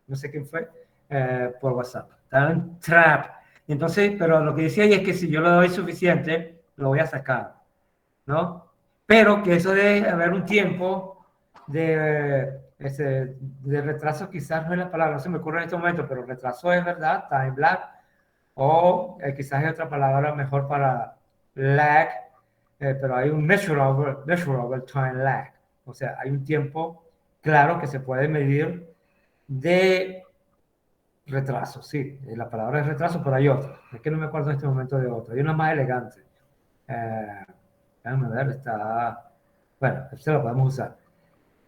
no sé quién fue, por WhatsApp. Está un trap. Entonces, pero lo que decía ahí es que si yo le doy suficiente, lo voy a sacar, ¿no? Pero que eso de haber un tiempo de retraso, quizás no es la palabra, no se me ocurre en este momento, pero retraso es verdad, time lag, o quizás hay otra palabra mejor para lag, pero hay un measurable time lag. O sea, hay un tiempo claro que se puede medir de retraso, sí, la palabra es retraso, pero hay otra. Es que no me acuerdo en este momento de otra. Hay una más elegante. Eh, Déjame ver, está. Bueno, esta la podemos usar.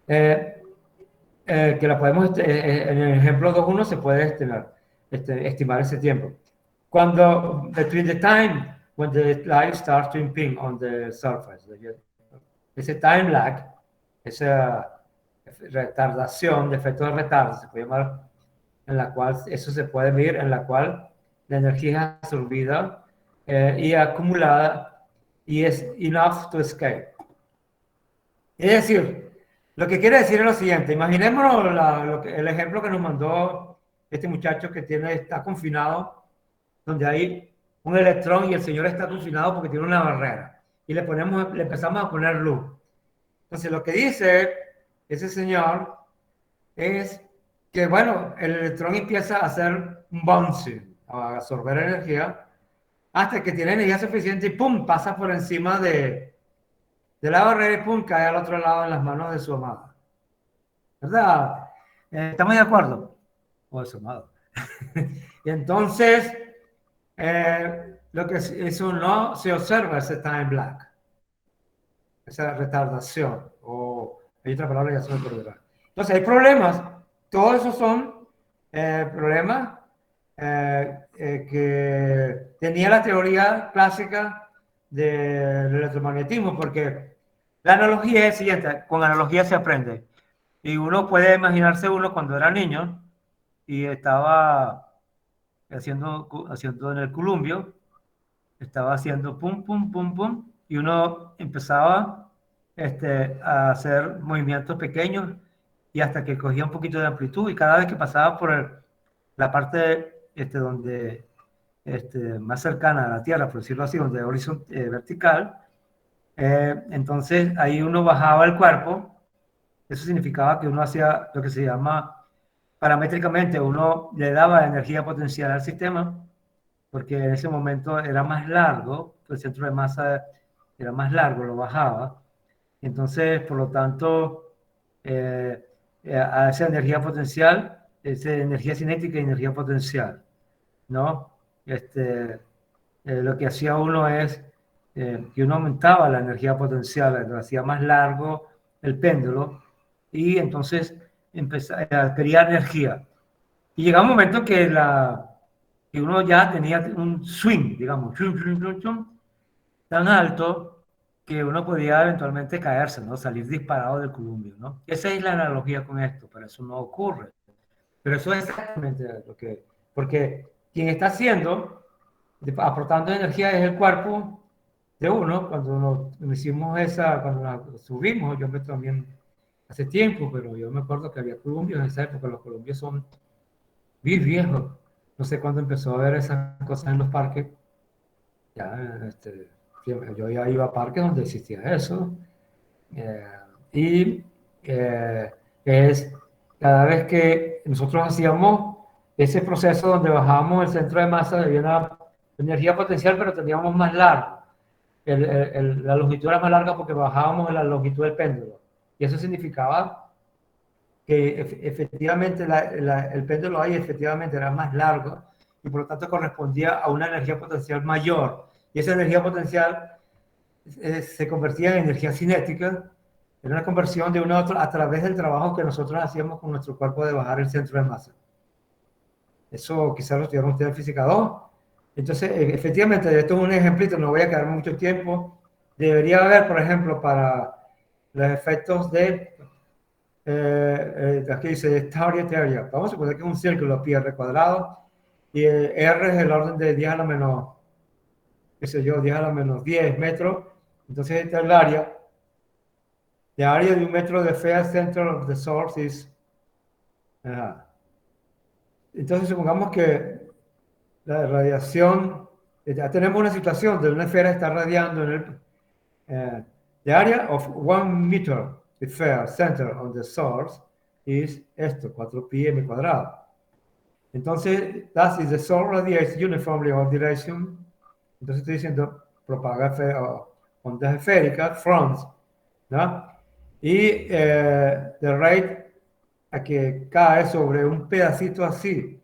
Eh, que la podemos, en el ejemplo 2.1 se puede estimar ese tiempo. Cuando, between the time when the light starts to impinge on the surface, ese time lag, esa retardación, de efecto de retardo, se puede llamar, en la cual eso se puede medir, en la cual la energía es absorbida y acumulada y es enough to escape. Es decir, lo que quiere decir es lo siguiente, imaginémonos el ejemplo que nos mandó este muchacho que está confinado, donde hay un electrón y el señor está confinado porque tiene una barrera. Y le empezamos a poner luz. Entonces lo que dice ese señor es que, bueno, el electrón empieza a hacer un bouncing, a absorber energía, hasta que tiene energía suficiente y ¡pum! Pasa por encima de la barrera y ¡pum! Cae al otro lado en las manos de su amada. ¿Verdad? ¿Estamos de acuerdo? O de su amado. Y entonces, lo que eso no se observa, ese time lag, esa retardación, o hay otra palabra que ya se me perderá. Entonces, hay problemas. Todos esos son problemas que tenía la teoría clásica del electromagnetismo, porque la analogía es la siguiente, con analogía se aprende. Y uno puede imaginarse uno cuando era niño y estaba haciendo en el columpio, estaba haciendo pum, pum, pum, pum, y uno empezaba a hacer movimientos pequeños y hasta que cogía un poquito de amplitud y cada vez que pasaba por la parte donde más cercana a la Tierra, por decirlo así, donde horizonte vertical, entonces ahí uno bajaba el cuerpo. Eso significaba que uno hacía lo que se llama paramétricamente, uno le daba energía potencial al sistema, porque en ese momento era más largo, el centro de masa era más largo, lo bajaba. Entonces, por lo tanto, a esa energía potencial, esa energía cinética y energía potencial, ¿no? Lo que hacía uno es que uno aumentaba la energía potencial, lo hacía más largo el péndulo y entonces adquiría energía. Y llegaba un momento que uno ya tenía un swing, digamos, tan alto que uno podía eventualmente caerse, ¿no? Salir disparado del columpio, ¿no? Esa es la analogía con esto, pero eso no ocurre. Pero eso es exactamente lo que... Porque quien está haciendo, aportando energía es el cuerpo de uno. Cuando hicimos cuando la subimos, yo me también hace tiempo, pero yo me acuerdo que había columpios en esa época. Los columpios son bien viejos. No sé cuándo empezó a ver esas cosas en los parques. Ya, yo ya iba a parques donde existía eso. Eh, y es cada vez que nosotros hacíamos ese proceso donde bajábamos el centro de masa, había una energía potencial, pero teníamos más largo. La longitud era más larga porque bajábamos la longitud del péndulo. Y eso significaba que efectivamente el péndulo ahí efectivamente era más largo y por lo tanto correspondía a una energía potencial mayor. Y esa energía potencial se convertía en energía cinética. Era una conversión de una a otra a través del trabajo que nosotros hacíamos con nuestro cuerpo de bajar el centro de masa. Eso quizás lo estudiaron ustedes en física 2. Entonces, efectivamente, esto es un ejemplito, no voy a quedar mucho tiempo. Debería haber, por ejemplo, para los efectos aquí dice target area. Vamos a suponer que es un círculo pi r cuadrado y el r es el orden de 10 a la menos, qué sé yo, 10 a la menos 10 metros. Entonces, esta es el área. The area de un metro de fair center of the source is... Entonces, supongamos que la radiación, ya tenemos una situación de una esfera está radiando en the area of 1 meter the fair center of the source is esto, 4pi m cuadrado. Entonces, that is the source radiates uniformly all direction. Entonces estoy diciendo, propaga ondas esféricas, fronts, ¿no? Y the rate a que cae sobre un pedacito así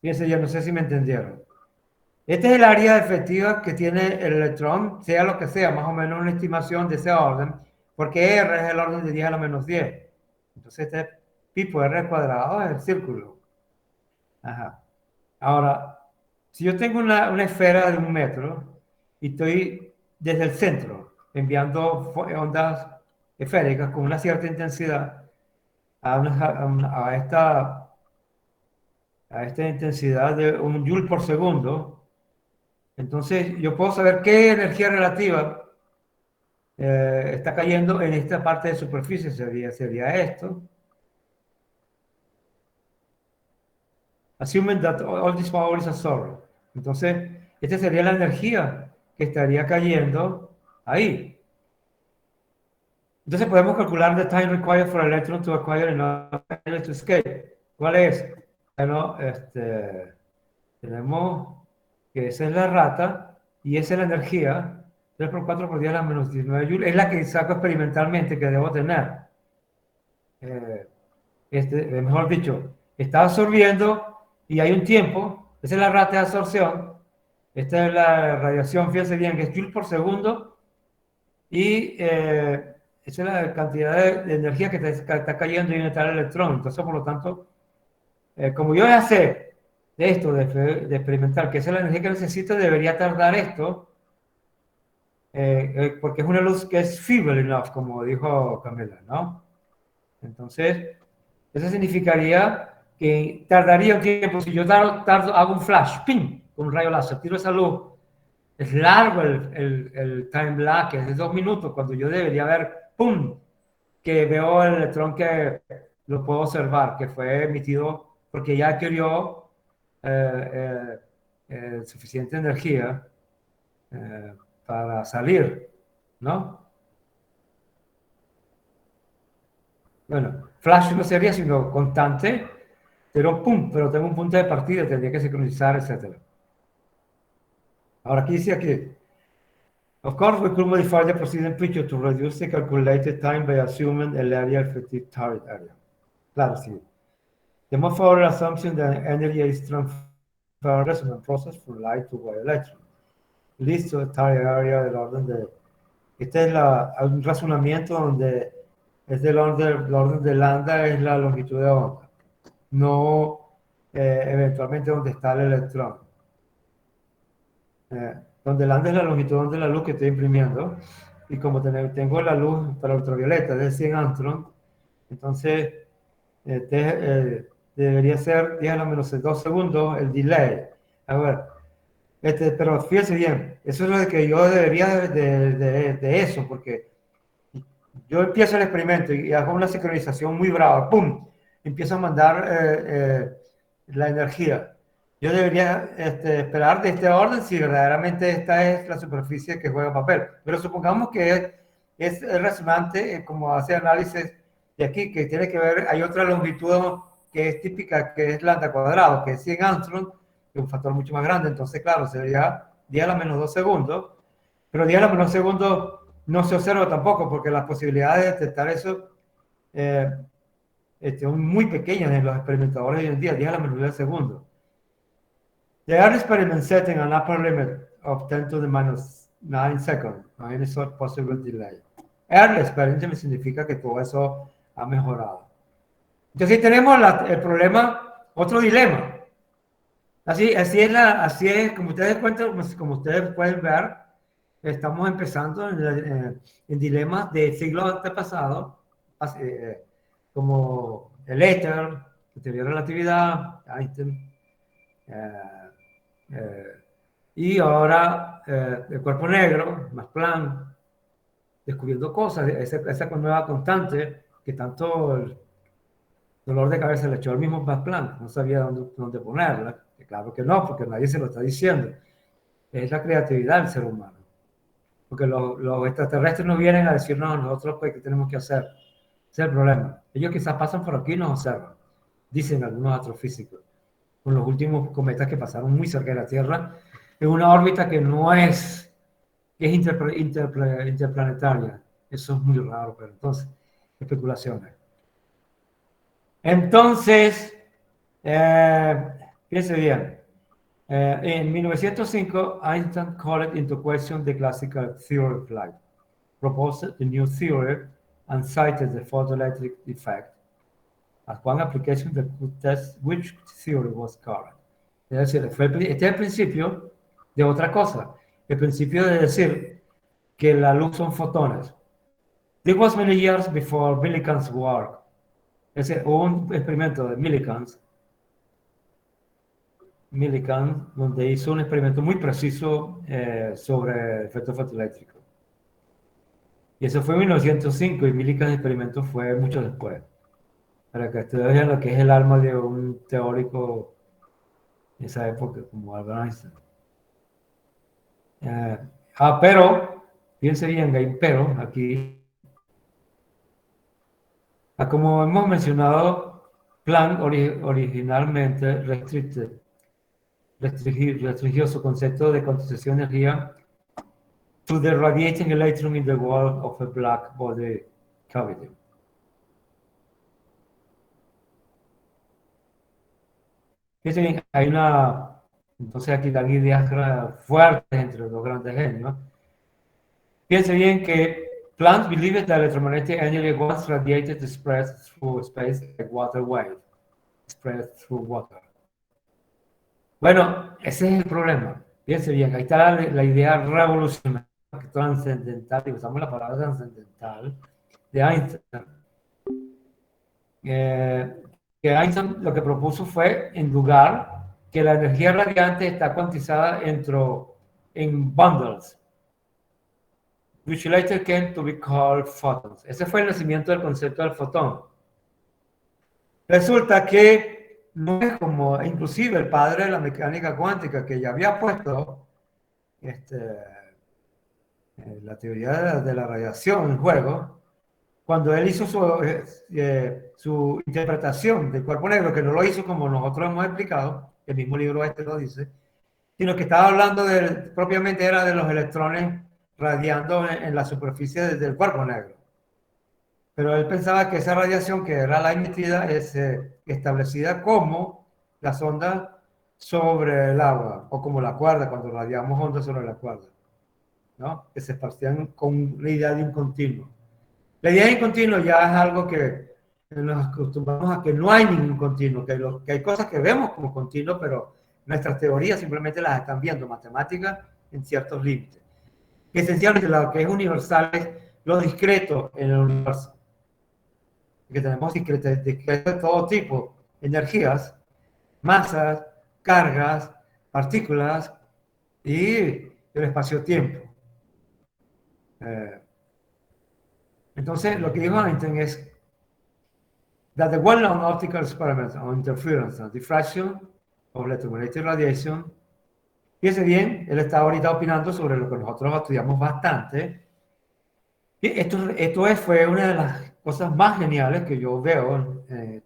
fíjense, yo no sé si me entendieron. Este es el área efectiva que tiene el electrón, sea lo que sea, más o menos una estimación de ese orden, porque R es el orden de 10 a la menos 10. Entonces este pi por R cuadrado es el círculo. Ajá. Ahora, si yo tengo una esfera de 1 metro y estoy desde el centro enviando ondas esféricas con una cierta intensidad a esta intensidad de 1 joule por segundo, entonces yo puedo saber qué energía relativa está cayendo en esta parte de superficie, sería esto. Assuming that all this power is absorbed. Entonces, esta sería la energía que estaría cayendo ahí. Entonces podemos calcular the time required for electron to acquire enough energy to escape. ¿Cuál es? Bueno, tenemos que esa es la rata y esa es la energía. 3 por 4 por 10 a la menos 19 joules. Es la que saco experimentalmente que debo tener. Mejor dicho, está absorbiendo y hay un tiempo. Esa es la rata de absorción. Esta es la radiación, fíjense bien, que es joules por segundo. Y esa es la cantidad de energía que está cayendo y está el electrón. Entonces, por lo tanto, como yo ya sé de esto, de experimentar, que esa es la energía que necesito, debería tardar esto, porque es una luz que es feeble enough, como dijo Camila, ¿no? Entonces, eso significaría que tardaría un tiempo. Si yo hago un flash, ¡ping!, con un rayo láser, tiro esa luz, es largo el time lag, que es de 2 minutos, cuando yo debería ver, ¡pum!, que veo el electrón que lo puedo observar, que fue emitido porque ya adquirió suficiente energía para salir, ¿no? Bueno, flash no sería sino constante, pero pum, pero tengo un punto de partida, tendría que sincronizar, etc. Ahora aquí dice aquí, of course we could modify the preceding picture to reduce the calculated time by assuming el area effective target area. Claro, sí. The most favorable assumption that energy is transferred resonance process from light to wire electron. Listo, target area del orden de... Este es un razonamiento donde es el orden de lambda es la longitud de onda, no eventualmente donde está el electrón. Donde lambda es la longitud de la luz que estoy imprimiendo, y como tengo la luz para ultravioleta de 100 angstrom, entonces debería ser 10 a la menos 2 segundos el delay. A ver, pero fíjense bien, eso es lo que yo debería de eso, porque yo empiezo el experimento y hago una sincronización muy brava, ¡pum!, empiezo a mandar la energía. Yo debería esperar de este orden si verdaderamente esta es la superficie que juega papel. Pero supongamos que es resonante, como hace análisis de aquí, que tiene que ver, hay otra longitud que es típica, que es lambda cuadrado, que es 100 angstrom, que es un factor mucho más grande. Entonces, claro, sería 10 a la menos 2 segundos, pero 10 a la menos segundos no se observa tampoco, porque las posibilidades de detectar eso son muy pequeñas en los experimentadores de hoy en día, 10 a la menos 2 segundos. The early experiment setting an upper limit of 10 to the minus 9 seconds, no any such possible delay. Early experiment significa que todo eso ha mejorado. Entonces tenemos el problema, otro dilema. Así es, como ustedes cuentan, como ustedes pueden ver, estamos empezando en dilemas de siglos antepasados, como el éter, la teoría de relatividad, Einstein, y ahora el cuerpo negro, Max Planck, descubriendo cosas, esa nueva constante que tanto el dolor de cabeza le echó al mismo Max Planck, no sabía dónde ponerla. Claro que no, porque nadie se lo está diciendo. Es la creatividad del ser humano. Porque los extraterrestres no vienen a decirnos a nosotros pues, qué tenemos que hacer. Ese es el problema. Ellos quizás pasan por aquí y nos observan, dicen algunos astrofísicos. Con los últimos cometas que pasaron muy cerca de la Tierra, en una órbita que no es, que es interplanetaria. Eso es muy raro, pero entonces, especulaciones. Entonces, fíjense bien, en 1905, Einstein called into question the classical theory of light, proposed a new theory, and cited the photoelectric effect as one application that could test which theory was correct. Es decir, este es el principio de otra cosa, el principio de decir que la luz son fotones. This was many years before Millikan's work. Es decir, hubo un experimento de Millikan, donde hizo un experimento muy preciso sobre el efecto fotoeléctrico. Y eso fue en 1905 y Millikan's experimento fue mucho después. Para que ustedes vean lo que es el alma de un teórico en esa época, como Albert Einstein. Pero, fíjense bien, hay pero aquí. Como hemos mencionado, Planck originalmente restringió su concepto de condensación de energía to the radiating electron in the wall of a black body cavity. Fíjense bien, entonces aquí dan ideas fuertes entre los dos grandes genios. Fíjense bien que Planck believed that electromagnetic energy once radiated spreads through space like water wave, spread through water. Bueno, ese es el problema. Fíjense bien, ahí está la idea revolucionaria, trascendental, y usamos la palabra trascendental, de Einstein. Que Einstein lo que propuso fue, en lugar, que la energía radiante está cuantizada en bundles, which later came to be called photons. Ese fue el nacimiento del concepto del fotón. Resulta que no es como, inclusive el padre de la mecánica cuántica, que ya había puesto la teoría de la radiación en juego, cuando él hizo su interpretación del cuerpo negro, que no lo hizo como nosotros hemos explicado, el mismo libro lo dice, sino que estaba hablando propiamente era de los electrones radiando en la superficie del cuerpo negro. Pero él pensaba que esa radiación que era la emitida es establecida como las ondas sobre el agua, o como la cuerda, cuando radiamos ondas sobre la cuerda, ¿no? Que se esparcían con la idea de un continuo. La idea de un continuo ya es algo que nos acostumbramos a que no hay ningún continuo, que hay cosas que vemos como continuo, pero nuestras teorías simplemente las están viendo, matemáticas en ciertos límites. Esencialmente lo que es universal es lo discreto en el universo. Que tenemos discretos de todo tipo, energías, masas, cargas, partículas y el espacio-tiempo. Entonces, lo que dijo Einstein es that the well-known optical experiments on interference and diffraction of electromagnetic radiation, fíjense bien, él está ahorita opinando sobre lo que nosotros estudiamos bastante. Y fue una de las cosas más geniales que yo veo en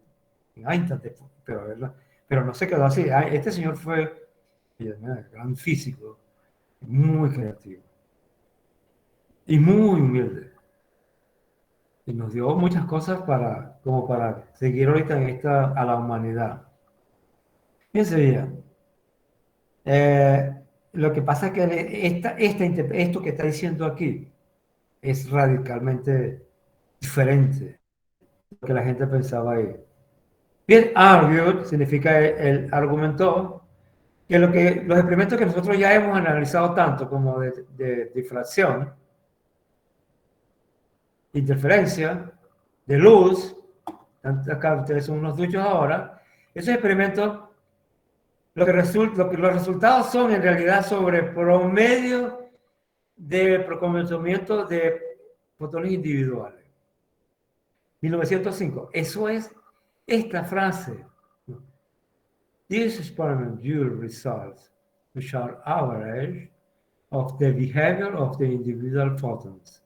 Einstein, pero no se quedó así. Este señor fue un gran físico, muy creativo y muy humilde. Y nos dio muchas cosas como para seguir ahorita a la humanidad. Fíjense bien. Lo que pasa es que esto que está diciendo aquí es radicalmente diferente de lo que la gente pensaba ahí. Bien, argued significa él argumentó que los experimentos que nosotros ya hemos analizado tanto como de difracción, interferencia, de luz, acá ustedes son unos duchos ahora, esos experimentos, los resultados son en realidad sobre promedio de procomenzamiento de fotones individuales. 1905, eso es esta frase. This experiment yield results which are average of the behavior of the individual photons.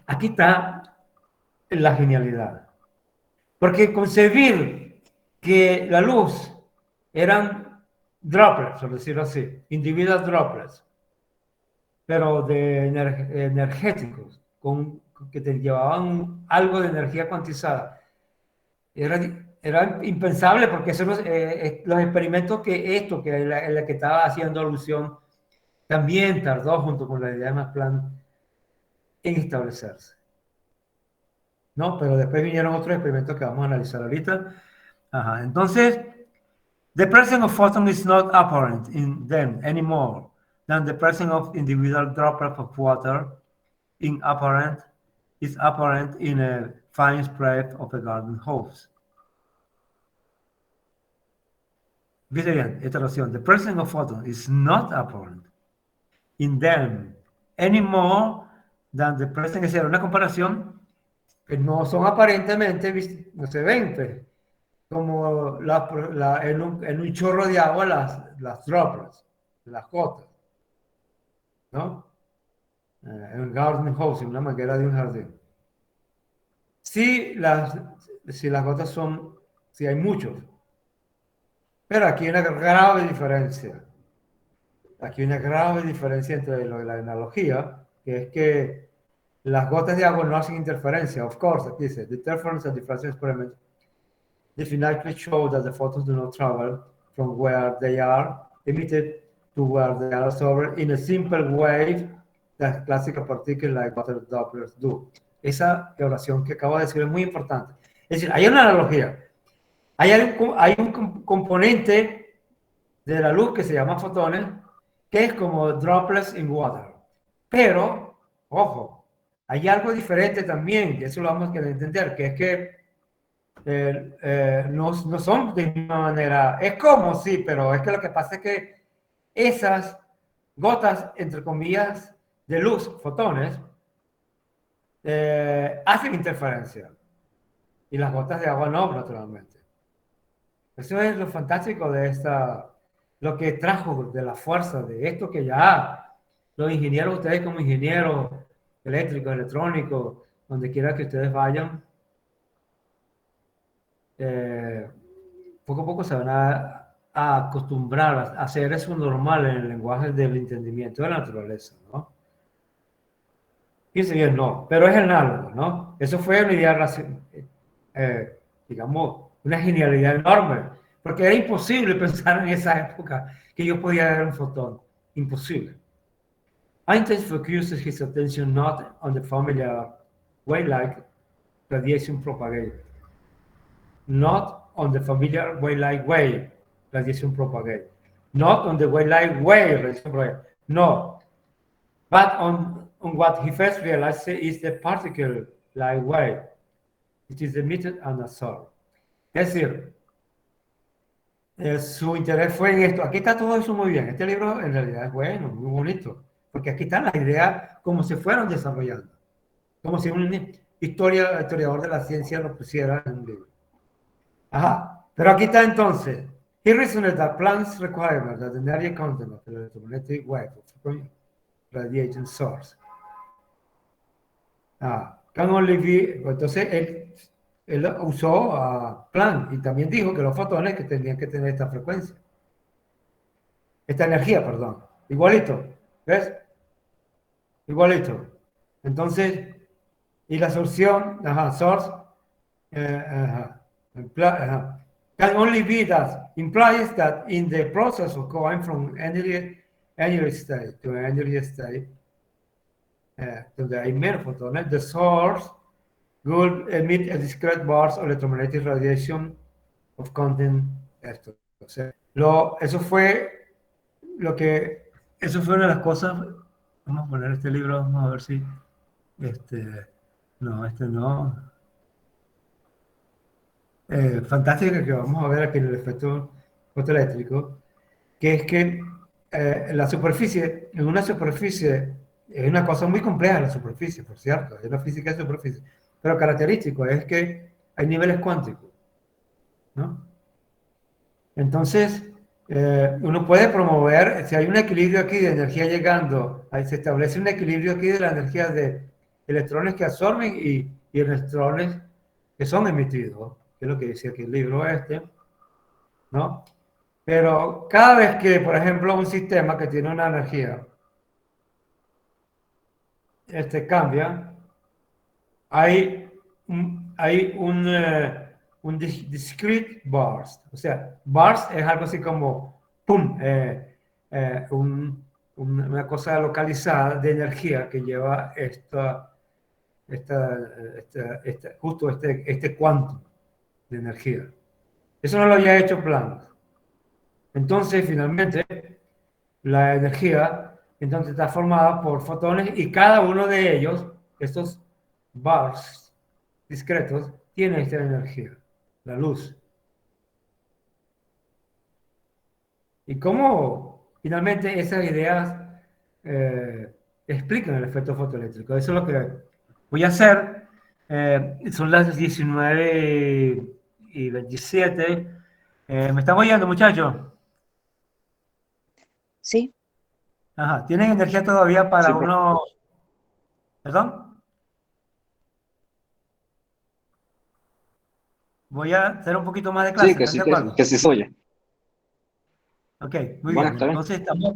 Aquí está la genialidad. Porque concebir que la luz eran droplets, por decirlo así, individual droplets, pero energéticos, que te llevaban algo de energía cuantizada. Era, era impensable porque eso los experimentos en la que estaba haciendo alusión, también tardó junto con la idea de Max Planck en establecerse. ¿No? Pero después vinieron otros experimentos que vamos a analizar ahorita. Ajá. Entonces, the presence of photon is not apparent in them anymore than the presence of individual droplets of water is apparent in a fine spray of a garden hose. Fíjate bien, esta oración. The presence of photon is not apparent in them anymore than the presence, es decir, una comparación que no son aparentemente, no se ven, pues, como en un chorro de agua las droplets, las gotas, ¿no? En un garden hose, en una manguera de un jardín. Si las gotas si hay muchos, pero aquí hay una grave diferencia. Aquí hay una grave diferencia entre lo de la analogía, que es que las gotas de agua no hacen interferencia. Of course, aquí dice, the interference and diffraction experiment definitely show that the photons do not travel from where they are emitted to where they are absorbed in a simple way that classical particles like water droplets do. Esa oración que acabo de decir es muy importante. Es decir, hay una analogía. Hay un componente de la luz que se llama fotones, que es como droplets in water. Pero, ojo, hay algo diferente también, y eso lo vamos a entender, que es que no son de misma manera. Es como, sí, pero es que lo que pasa es que esas gotas, entre comillas, de luz, fotones, hacen interferencia. Y las gotas de agua no, naturalmente. Eso es lo fantástico de lo que trajo de la fuerza de esto que ya los ingenieros, ustedes como ingenieros eléctricos, electrónicos, donde quiera que ustedes vayan, poco a poco se van a acostumbrar a hacer eso normal en el lenguaje del entendimiento de la naturaleza, ¿no? Fíjense bien, no, pero es análogo, ¿no? Eso fue una idea, digamos, una genialidad enorme, porque era imposible pensar en esa época que yo podía ver un fotón, imposible. Einstein focuses his attention not on the familiar wave-like radiation propagate, not on the familiar wave-like wave radiation propagate, not on the wave-like wave radiation propagate, no, but on what he first realized is the particle-like wave. It is emitted and absorbed. Es decir, su interés fue en esto. Aquí está todo eso muy bien. Este libro en realidad es bueno, muy bonito, porque aquí están las ideas como se fueron desarrollando, como si un historiador de la ciencia lo pusiera en un libro. Ajá, pero aquí está entonces. He reasoned that Planck's requirement that the energy content of the electromagnetic wave of radiation source can only be. Entonces él usó a Planck y también dijo que los fotones que tenían que tener esta frecuencia, esta energía, perdón, igualito, ¿ves? Igualito. Entonces, y la solución, source, can only be that implies that in the process of going from energy state to energy state, to the emit photon, the source will emit a discrete burst of electromagnetic radiation of content. Esto. O sea, eso fue una de las cosas. Vamos a poner este libro, vamos a ver si, no. Fantástica que vamos a ver aquí en el efecto fotoeléctrico, que es que la superficie, en una superficie, es una cosa muy compleja la superficie, por cierto, es la física de superficie, pero característico es que hay niveles cuánticos, ¿no? Entonces, uno puede promover, si hay un equilibrio aquí de energía llegando, ahí se establece un equilibrio aquí de la energía de electrones que absorben y electrones que son emitidos, que es lo que decía aquí el libro ¿no? Pero cada vez que, por ejemplo, un sistema que tiene una energía cambia, hay un discrete burst. O sea, burst es algo así como, ¡pum! Una cosa localizada de energía que lleva justo este quantum de energía. Eso no lo había hecho Planck. Entonces, finalmente, la energía entonces está formada por fotones y cada uno de ellos, estos bars discretos, tiene esta energía, la luz. Y cómo finalmente esas ideas explican el efecto fotoeléctrico. Eso es lo que voy a hacer. Son las 19:27. ¿Me están oyendo, muchachos? Sí, Ajá. ¿Tienen energía todavía para sí, uno? ¿Perdón? Voy a hacer un poquito más de sí, clase, ¿están de que acuerdo? sí se oye. Ok, muy Bueno, bien. está bien. Entonces estamos,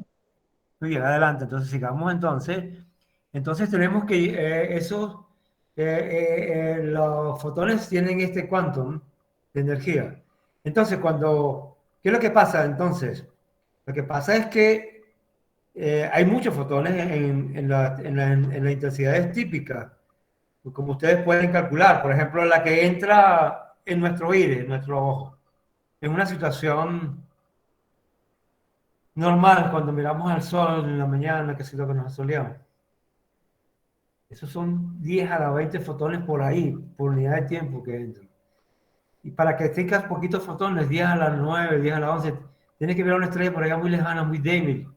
muy bien, adelante. Entonces sigamos entonces. Entonces tenemos que los fotones tienen este quantum de energía. Entonces, ¿qué es lo que pasa entonces? Lo que pasa es que hay muchos fotones en las intensidades típicas, como ustedes pueden calcular. Por ejemplo, la que entra en nuestro iris, en nuestro ojo, en una situación normal, cuando miramos al sol en la mañana, que es lo que nos asoleamos. Esos son 10 a la 20 fotones por ahí, por unidad de tiempo que entran. Y para que tengas poquitos fotones, 10 a las 9, 10 a las 11, tienes que ver una estrella por allá muy lejana, muy débil,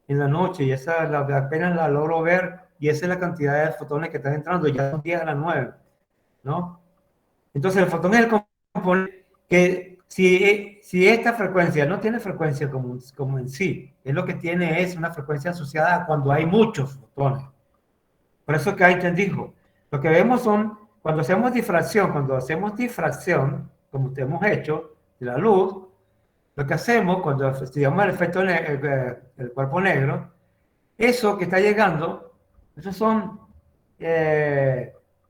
en la noche, y esa apenas la logro ver, y esa es la cantidad de fotones que están entrando, ya son 10 a las 9, ¿no? Entonces el fotón es el componente que si esta frecuencia no tiene frecuencia como en sí, es lo que tiene es una frecuencia asociada cuando hay muchos fotones. Por eso que Einstein dijo, lo que vemos son, cuando hacemos difracción, como ustedes hemos hecho, de la luz, lo que hacemos cuando estudiamos el efecto el cuerpo negro, eso que está llegando, esos son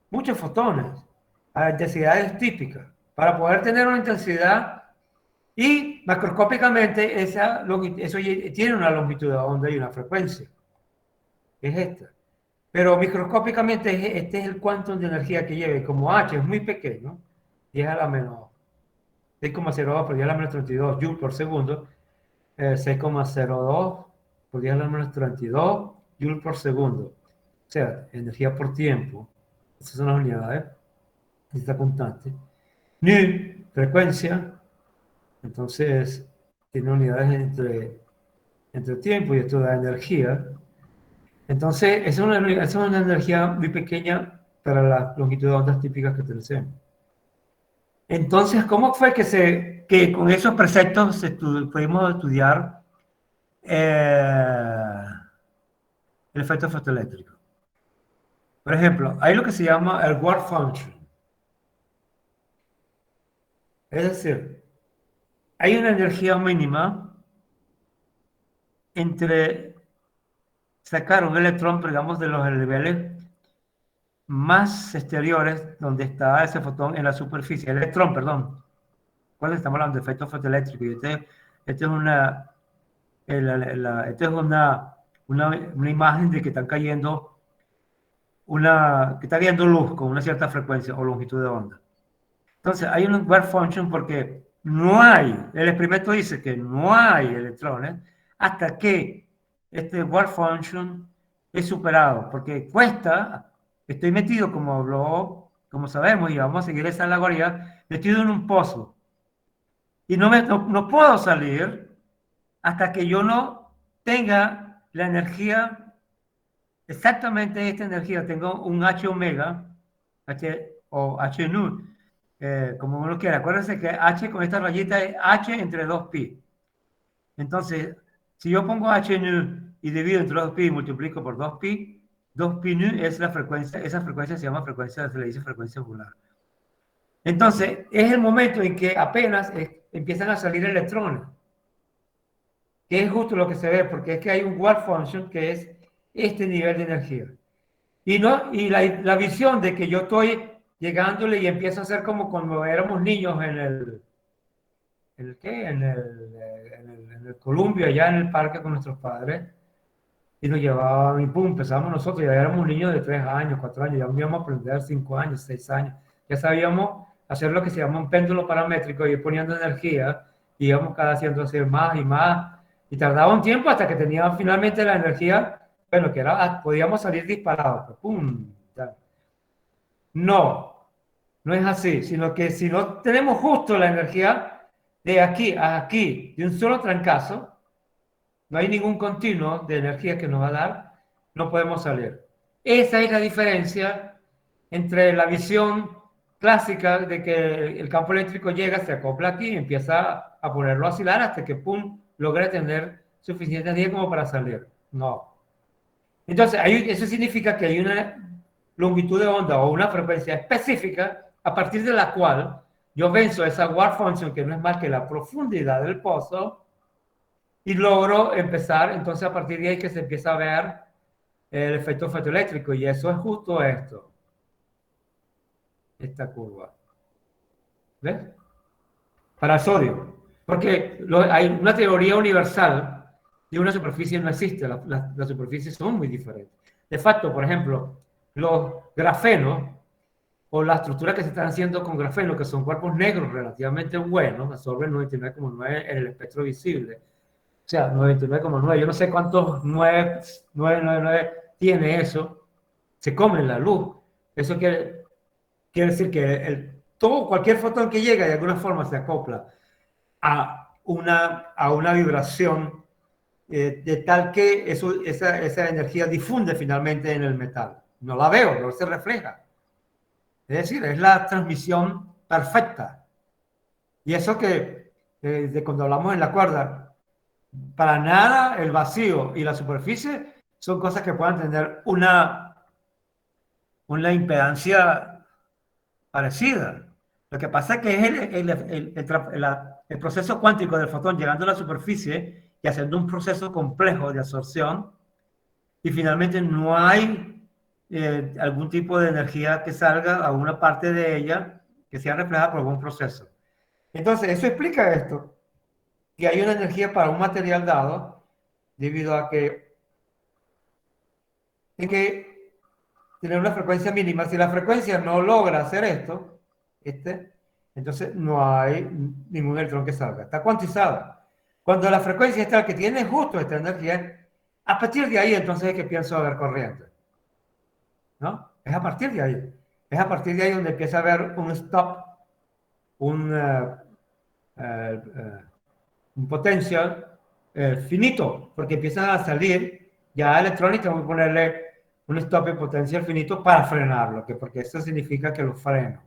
muchos fotones a intensidades típicas. Para poder tener una intensidad y macroscópicamente eso tiene una longitud de onda y una frecuencia, es esta. Pero microscópicamente este es el quantum de energía que lleve. Como H es muy pequeño, 10 a la menos 6,02 por 10 a la menos 32 joules por segundo, 6,02 por 10 a la menos 32 joules por segundo. O sea, energía por tiempo. Esas son las unidades. Esta constante. Nu, frecuencia. Entonces, tiene unidades entre tiempo y esto da energía. Entonces, es una energía muy pequeña para la longitud de ondas típicas que tenemos. Entonces, ¿cómo fue que con esos preceptos pudimos estudiar el efecto fotoeléctrico? Por ejemplo, hay lo que se llama el work function. Es decir, hay una energía mínima entre sacar un electrón, digamos, de los niveles más exteriores, donde está ese fotón en la superficie, el electrón, perdón. ¿Cuál estamos hablando? De efecto fotoeléctrico. Y este es una imagen de que que está cayendo luz con una cierta frecuencia o longitud de onda. Entonces, hay un work function porque el experimento dice que no hay electrones hasta que este work function es superado, porque estoy metido, como sabemos, y vamos a seguir esa alegoría, metido en un pozo, y no puedo salir hasta que yo no tenga la energía, exactamente esta energía, tengo un H omega, o H nu, como uno quiera. Acuérdense que H con esta rayita es H entre 2pi. Entonces, si yo pongo H nu y divido entre 2pi y multiplico por 2pi, 2pi nu es la frecuencia, esa frecuencia se llama frecuencia, se le dice frecuencia angular. Entonces, es el momento en que apenas empiezan a salir electrones. que es justo lo que se ve, porque es que hay un warp function que es este nivel de energía. Y, no, y la visión de que yo estoy llegándole y empiezo a hacer como cuando éramos niños ¿qué? En el Columbia, allá en el parque con nuestros padres, y nos llevaban y pum, empezábamos nosotros, ya éramos niños de 3 años, 4 años, ya íbamos a aprender 5 años, 6 años, ya sabíamos hacer lo que se llama un péndulo paramétrico, ir poniendo energía, y íbamos cada haciendo hacer más y más, y tardaba un tiempo hasta que teníamos finalmente la energía, bueno, que era, podíamos salir disparados, pues, pum, ya. No, no es así, sino que si no tenemos justo la energía de aquí a aquí, de un solo trancazo, no hay ningún continuo de energía que nos va a dar, no podemos salir. Esa es la diferencia entre la visión clásica de que el campo eléctrico llega, se acopla aquí y empieza a ponerlo a oscilar hasta que, pum, logra tener suficiente energía como para salir. No. Entonces, eso significa que hay una longitud de onda o una frecuencia específica a partir de la cual yo venzo esa warp function, que no es más que la profundidad del pozo, y logro empezar, entonces a partir de ahí que se empieza a ver el efecto fotoeléctrico, y eso es justo esto, esta curva. ¿Ves? Para el sodio. Porque hay una teoría universal de una superficie no existe, las superficies son muy diferentes. De facto, por ejemplo, los grafenos o las estructuras que se están haciendo con grafeno, que son cuerpos negros relativamente buenos, absorben 99,9 en el espectro visible. O sea, 99,9. Yo no sé cuántos 999 tiene eso. Se come la luz. Eso quiere decir que cualquier fotón que llega de alguna forma se acopla a una vibración de tal que esa energía difunde finalmente en el metal. No la veo, no se refleja. Es decir, es la transmisión perfecta. Y eso que, de cuando hablamos en la cuerda, para nada el vacío y la superficie son cosas que puedan tener una impedancia parecida. Lo que pasa es que es el proceso cuántico del fotón llegando a la superficie y haciendo un proceso complejo de absorción, y finalmente no hay algún tipo de energía que salga a una parte de ella que sea reflejada por algún proceso. Entonces, eso explica esto, que hay una energía para un material dado debido a que hay que tener una frecuencia mínima. Si la frecuencia no logra hacer esto, entonces no hay ningún electrón que salga. Está cuantizado. Cuando la frecuencia es tal que tiene justo esta energía, a partir de ahí entonces es que pienso haber corriente. ¿No? Es a partir de ahí. Es a partir de ahí donde empieza a haber un stop, un potencial finito, porque empiezan a salir ya electrones, tengo que ponerle un stop en potencial finito para frenarlo, porque eso significa que lo freno.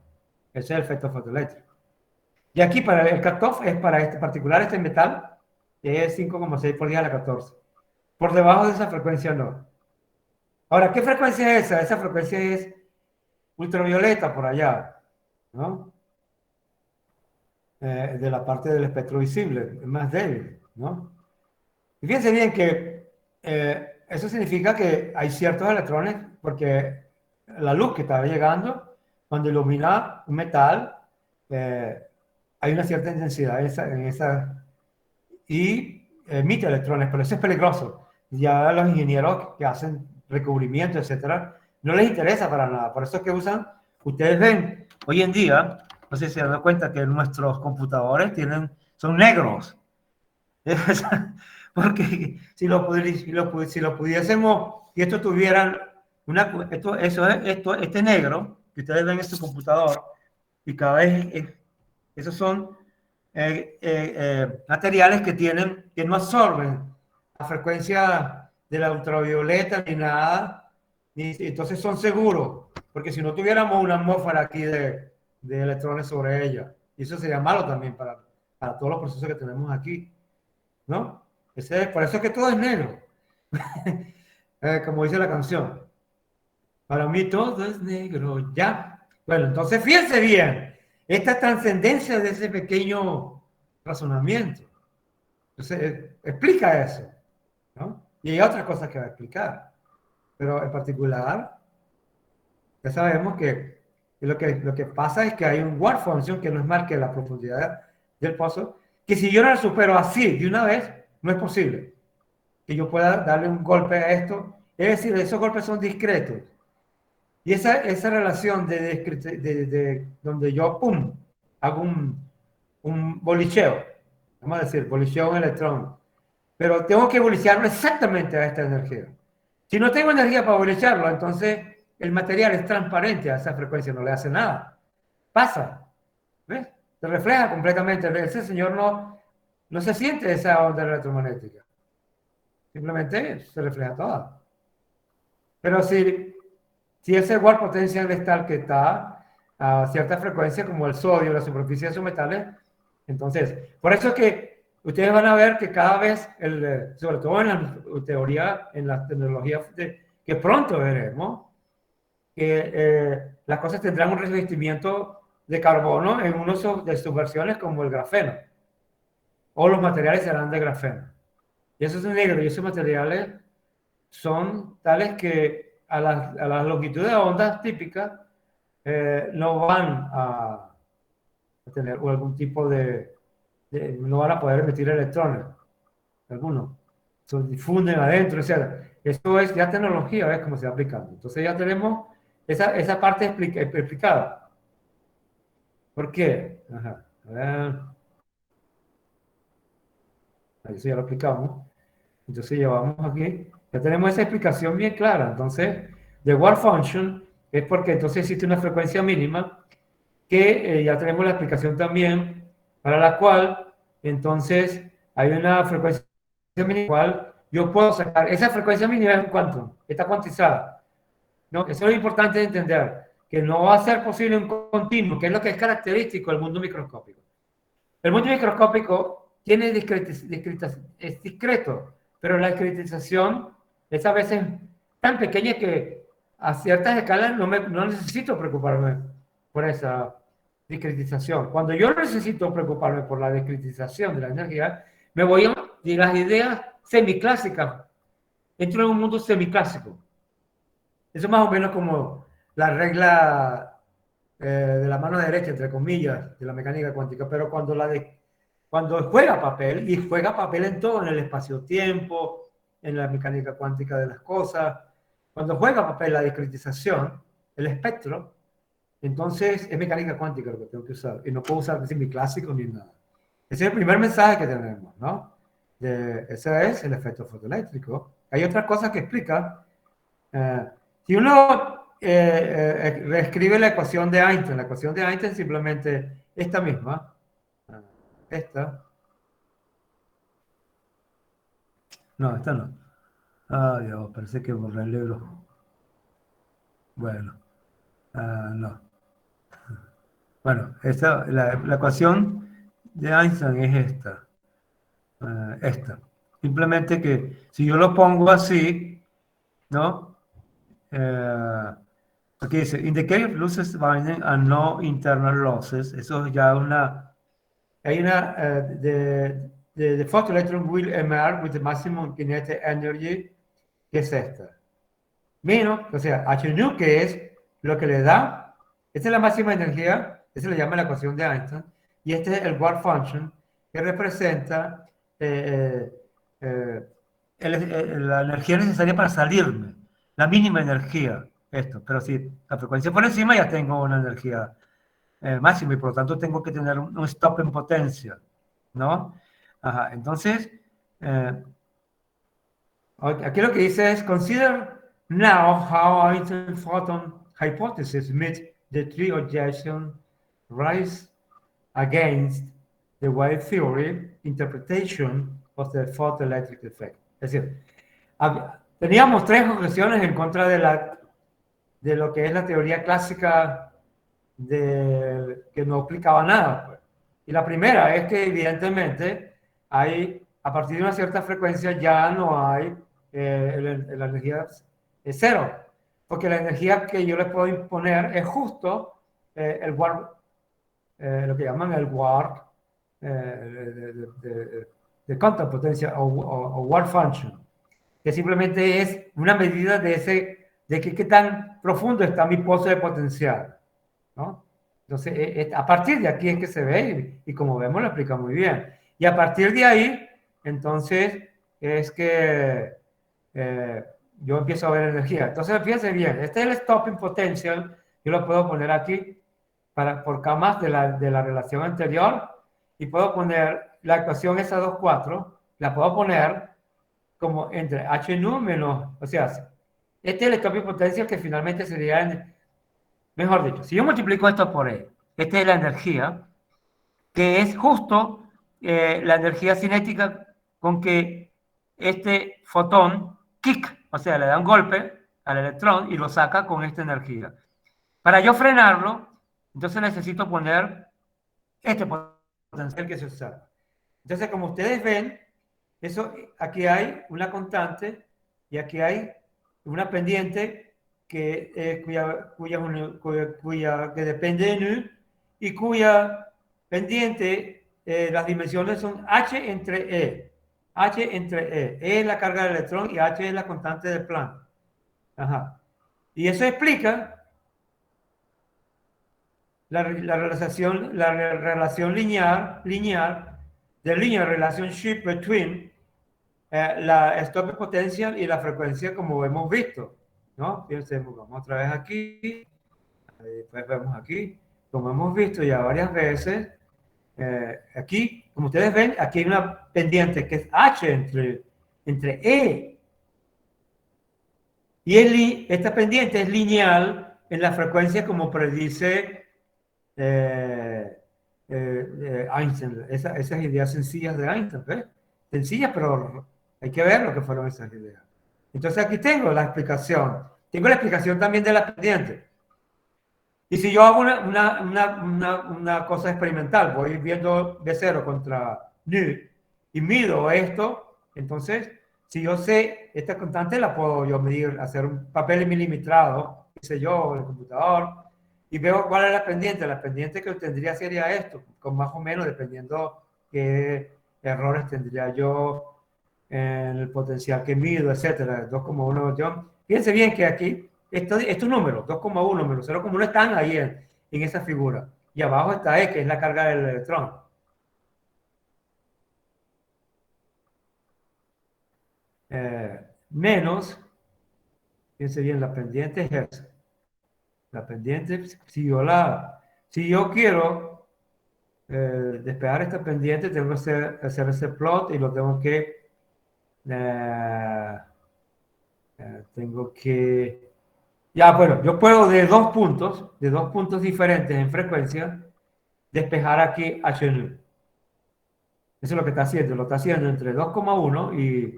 Ese es el efecto fotoeléctrico. Y aquí para el cutoff es para este metal, que es 5,6 por 10 a la 14. Por debajo de esa frecuencia no. Ahora, ¿qué frecuencia es esa? Esa frecuencia es ultravioleta por allá, ¿no? De la parte del espectro visible, es más débil, ¿no? Y fíjense bien que eso significa que hay ciertos electrones, porque la luz que está llegando, cuando ilumina un metal, hay una cierta intensidad en esa y emite electrones, pero eso es peligroso. Ya los ingenieros que hacen recubrimiento, etcétera, no les interesa para nada. Por eso es que ustedes ven, hoy en día, no sé si se dan cuenta que nuestros computadores son negros. Porque si lo pudiésemos, y esto tuvieran este negro, que ustedes ven en su computador, y cada vez, esos son materiales que no absorben la frecuencia de la ultravioleta ni nada, entonces son seguros, porque si no tuviéramos una atmósfera aquí de electrones sobre ella, y eso sería malo también para todos los procesos que tenemos aquí, ¿no? Por eso es que todo es negro, como dice la canción. Para mí todo es negro, ya. Bueno, entonces fíjense bien, esta trascendencia de ese pequeño razonamiento. Entonces, explica eso, ¿no? Y hay otras cosas que va a explicar, pero en particular, ya sabemos que lo que pasa es que hay un warp function que no es más que la profundidad del pozo, que si yo no lo supero así de una vez, no es posible que yo pueda darle un golpe a esto. Es decir, esos golpes son discretos. Y esa relación donde yo, pum, hago un bolicheo, vamos a decir, bolicheo un electrón, pero tengo que bolichearlo exactamente a esta energía. Si no tengo energía para bolicharlo, entonces el material es transparente a esa frecuencia, no le hace nada. Pasa, ¿ves? Se refleja completamente. Ese señor no se siente esa onda electromagnética. Simplemente se refleja toda. Pero si ese igual potencial es tal que está a cierta frecuencia, como el sodio, la superficie de sus metales, entonces, por eso es que ustedes van a ver que cada vez, sobre todo en la teoría, en la tecnología que pronto veremos, que las cosas tendrán un revestimiento de carbono en uno de sus versiones como el grafeno, o los materiales serán de grafeno. Y eso es negro, y esos materiales son tales que a la longitud de ondas típicas no van a tener algún tipo no van a poder emitir electrones, algunos. Se difunden adentro, etc. Esto es ya tecnología, ¿ves cómo se va aplicando? Entonces ya tenemos esa parte explicada. ¿Por qué? Ajá. A ver. Eso ya lo explicamos. Entonces llevamos aquí, ya tenemos esa explicación bien clara. Entonces, the warp function es porque entonces existe una frecuencia mínima que ya tenemos la explicación también para la cual entonces hay una frecuencia mínima cual yo puedo sacar. Esa frecuencia mínima es un quantum, está cuantizada. ¿No? Eso es importante entender, que no va a ser posible un continuo, que es lo que es característico del mundo microscópico. El mundo microscópico tiene es discreto, pero la discretización es a veces tan pequeña que a ciertas escalas no necesito preocuparme por esa discretización. Cuando yo necesito preocuparme por la discretización de la energía, me voy a de las ideas semiclásicas. Entro en un mundo semiclásico. Eso es más o menos como la regla de la mano derecha, entre comillas, de la mecánica cuántica, pero cuando juega papel, y juega papel en todo, en el espacio-tiempo, en la mecánica cuántica de las cosas, cuando juega papel la discretización, el espectro, entonces es mecánica cuántica lo que tengo que usar, y no puedo usar mi clásico ni nada. Ese es el primer mensaje que tenemos, ¿no? Ese es el efecto fotoeléctrico. Hay otras cosas que explica. Si uno reescribe la ecuación de Einstein simplemente esta misma, esta, no, esta no. Ah, Dios, parece que borré el libro. Bueno, no. Bueno, la ecuación de Einstein es esta. Esta. Simplemente que si yo lo pongo así, ¿no? Aquí dice, in the case of losses binding and no internal losses, eso es ya hay una, the photoelectron will emerge with the maximum kinetic energy, que es esta. Menos, o sea, H nu, que es lo que le da, esta es la máxima energía, esa le llama la ecuación de Einstein, y este es el warp function, que representa la energía necesaria para salirme, la mínima energía, esto, pero si la frecuencia por encima ya tengo una energía máxima y por lo tanto tengo que tener un stop en potencia, ¿no? Ajá, entonces, aquí lo que dice es, consider now how Einstein photon hypothesis meet the three objections rise against the wave theory interpretation of the photoelectric effect. Es decir, teníamos tres objeciones en contra de lo que es la teoría clásica que no explicaba nada. Pues. Y la primera es que evidentemente a partir de una cierta frecuencia ya no hay la energía es cero, porque la energía que yo le puedo imponer es justo el warp, lo que llaman el warp, de contact potencia o work function, que simplemente es una medida de qué tan profundo está mi pozo de potencial, ¿no? Entonces, a partir de aquí es que se ve y como vemos lo explica muy bien. Y a partir de ahí, entonces, es que yo empiezo a ver energía. Entonces, fíjense bien, este es el stopping potential, yo lo puedo poner aquí por camas de la relación anterior y puedo poner la ecuación esa 2,4, la puedo poner como entre H nu menos, o sea, este es el stopping potential que finalmente sería, mejor dicho, si yo multiplico esto por E, esta es la energía, que es justo la energía cinética con que este fotón kick, o sea, le da un golpe al electrón y lo saca con esta energía. Para yo frenarlo, entonces necesito poner este potencial que se observa. Entonces, como ustedes ven, eso, aquí hay una constante y aquí hay una pendiente que depende de nu y cuya pendiente, las dimensiones son H entre E. H entre E. E es la carga del electrón y H es la constante de Planck. Ajá. Y eso explica la relación lineal, the linear relationship between la stop potential y la frecuencia como hemos visto, ¿no? Fíjense, vamos otra vez aquí, después vemos aquí, como hemos visto ya varias veces, aquí, como ustedes ven, aquí hay una pendiente que es H entre E y esta pendiente es lineal en la frecuencia como predice Einstein, esas ideas sencillas de Einstein, ¿ves? Sencillas, pero hay que ver lo que fueron esas ideas. Entonces aquí tengo la explicación. Tengo la explicación también de la pendiente. Y si yo hago una cosa experimental, voy viendo B0 contra nu y mido esto, entonces, si yo sé esta constante, la puedo yo medir, hacer un papel milimetrado, qué sé yo, en el computador, y veo cuál es la pendiente. La pendiente que obtendría sería esto, con más o menos, dependiendo qué errores tendría yo en el potencial que mido, etcétera, 2,1 yo. Fíjense bien que aquí, estos números, 2,1 menos 0,1 están ahí en esa figura. Y abajo está E, que es la carga del electrón. Menos, fíjense bien, la pendiente es esa. La pendiente, si yo quiero despegar esta pendiente, tengo que hacer ese plot y lo eh, tengo que, ya, bueno, yo puedo de dos puntos diferentes en frecuencia, despejar aquí H nu. Eso es lo que está haciendo, lo está haciendo entre 2,1 y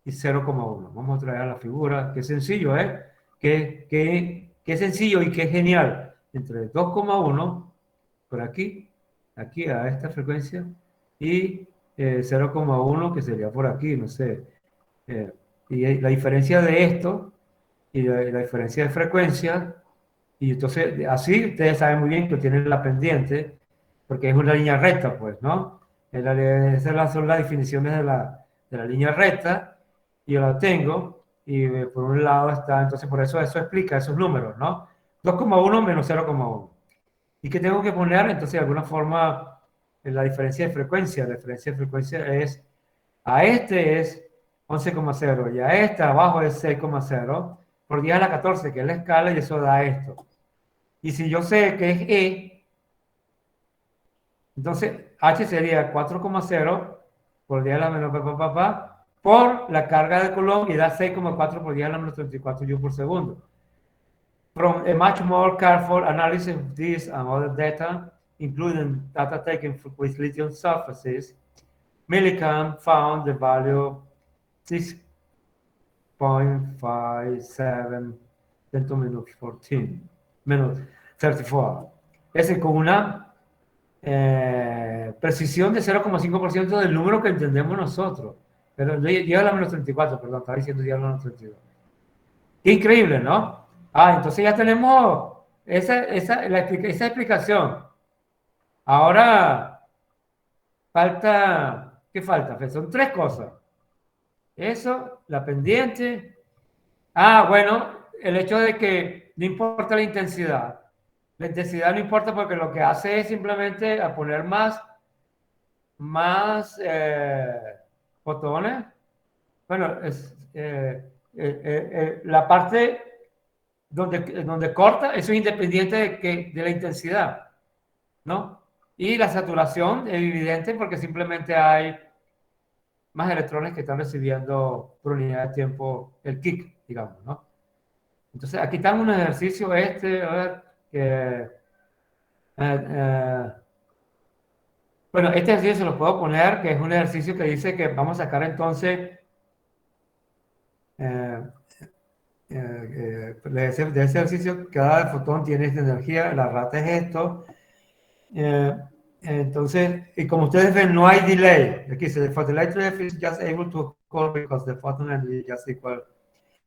0,1. Vamos a traer a la figura, qué sencillo, ¿eh? Qué sencillo y qué genial. Entre 2,1 por aquí a esta frecuencia, y 0,1 que sería por aquí, no sé. Y la diferencia de esto y la diferencia de frecuencia, y entonces así ustedes saben muy bien que tienen la pendiente, porque es una línea recta, pues, ¿no? Esas son las definiciones de la línea recta, y yo la tengo, y por un lado está, entonces por eso explica esos números, ¿no? 2,1 menos 0,1. ¿Y qué tengo que poner? Entonces, de alguna forma, la diferencia de frecuencia. La diferencia de frecuencia es, a este es 11,0 y a este abajo es 6,0 por 10 a la 14, que es la escala, y eso da esto. Y si yo sé que es E, entonces H sería 4,0 por 10 a la menos por la carga de Coulomb, y da 6,4 por 10 a la menos 34 joules por segundo. From a much more careful analysis of this and other data, including data taken with lithium surfaces, Millikan found the value 6.57 10 to minus 14, menos 34. Es con una precisión de 0,5% del número que entendemos nosotros. Pero llega a la menos 34, perdón, estaba diciendo llega a la menos 32. Qué increíble, ¿no? Ah, entonces ya tenemos esa explicación. Ahora falta ¿Qué falta? Pues son tres cosas. Eso, la pendiente. Ah, bueno, el hecho de que no importa la intensidad. La intensidad no importa porque lo que hace es simplemente a poner más fotones. Bueno, la parte donde corta, eso es independiente de la intensidad, ¿no? Y la saturación es evidente porque simplemente hay más electrones que están recibiendo por unidad de tiempo el kick, digamos, ¿no? Entonces, aquí está un ejercicio a ver, eh, bueno, este ejercicio se lo puedo poner, que es un ejercicio que dice que vamos a sacar entonces, eh, de ese ejercicio, cada fotón tiene esta energía, la rata es esto. Eh, entonces, y como ustedes ven, no hay delay. Aquí dice, the photoelectric is just able to occur because the photon energy is just equal.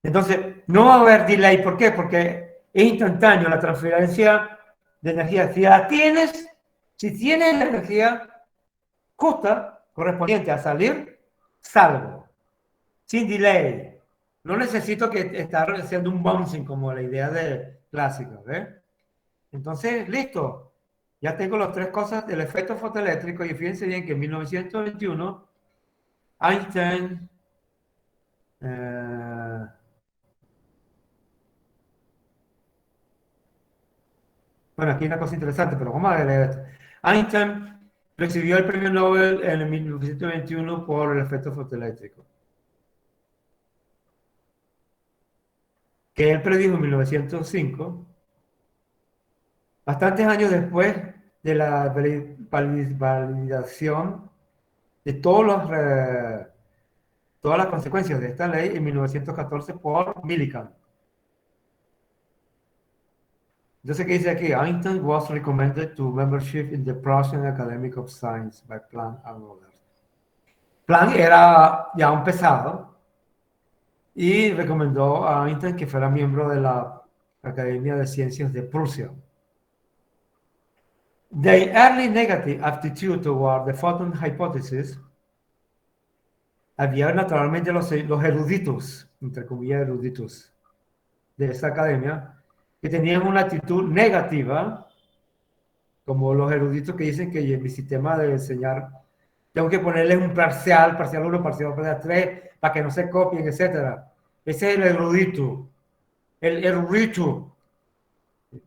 Entonces, no va a haber delay. ¿Por qué? Porque es instantáneo la transferencia de energía. Si tienes la energía justa, correspondiente a salir, salgo. Sin delay. No necesito que estar haciendo un bouncing como la idea de clásica, ¿ves? Entonces, listo. Ya tengo las tres cosas del efecto fotoeléctrico y fíjense bien que en 1921 Einstein, eh, bueno, aquí hay una cosa interesante, pero vamos a leer esto. Einstein recibió el premio Nobel en 1921 por el efecto fotoeléctrico, que él predijo en 1905, bastantes años después de la validación de todas las consecuencias de esta ley en 1914 por Millikan. Entonces, ¿qué dice aquí? Einstein was recommended to membership in the Prussian Academy of Science by Planck and others. Planck era ya un pesado y recomendó a Einstein que fuera miembro de la Academia de Ciencias de Prusia. The early negative aptitude toward the photon hypothesis, había naturalmente los eruditos, entre comillas eruditos, de esa academia, que tenían una actitud negativa, como los eruditos que dicen que en mi sistema de enseñar tengo que ponerles un parcial, parcial 1, parcial 3, para que no se copien, etcétera. Ese es el erudito. El erudito.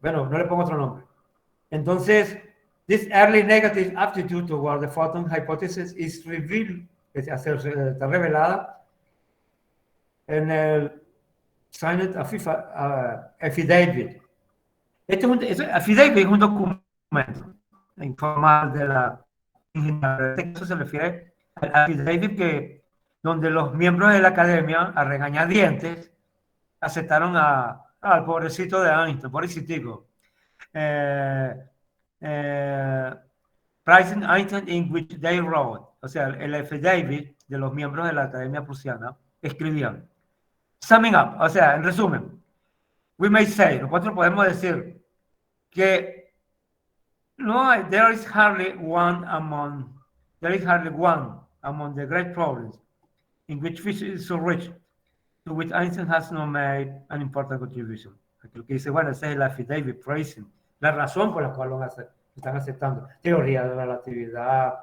Bueno, no le pongo otro nombre. Entonces, this early negative aptitude toward the photon hypothesis is revealed, está revelada en el Signed Affidavit. Affidavit es un documento informal de la ingeniería. Eso se refiere al affidavit donde los miembros de la academia, a regañadientes, aceptaron al pobrecito de Einstein, pobrecitico. Pricing Einstein in which they wrote, o sea, el affidavit de los miembros de la academia prusiana, escribían, summing up, o sea, en resumen, we may say, nosotros podemos decir que no, there is hardly one among the great problems in which physics is so rich, to which Einstein has not made an important contribution. Aquí lo que dice, bueno, ese es el affidavit praising, la razón por la cual lo están aceptando. Teoría de la relatividad,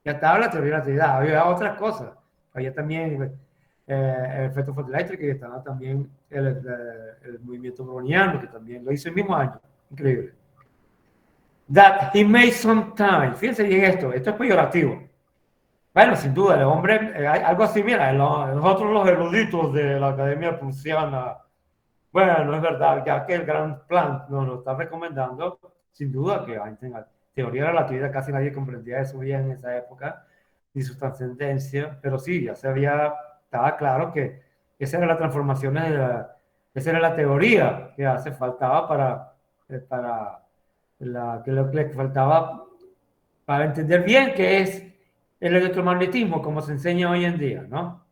ya estaba la teoría de la relatividad, había otras cosas. Había también el efecto fotoeléctrico y estaba también el movimiento browniano, que también lo hizo el mismo año. Increíble. That he made some time. Fíjense bien esto es peyorativo. Bueno, sin duda, el hombre, algo así, mira, nosotros los eruditos de la Academia Prusiana, bueno, es verdad, ya que el gran Planck nos está recomendando, sin duda, que Einstein, teoría de la relatividad, casi nadie comprendía eso bien en esa época, ni su trascendencia, pero sí, estaba claro que esa era la transformación, esa era la teoría que hace faltaba que lo que faltaba para entender bien qué es el electromagnetismo, como se enseña hoy en día, ¿no?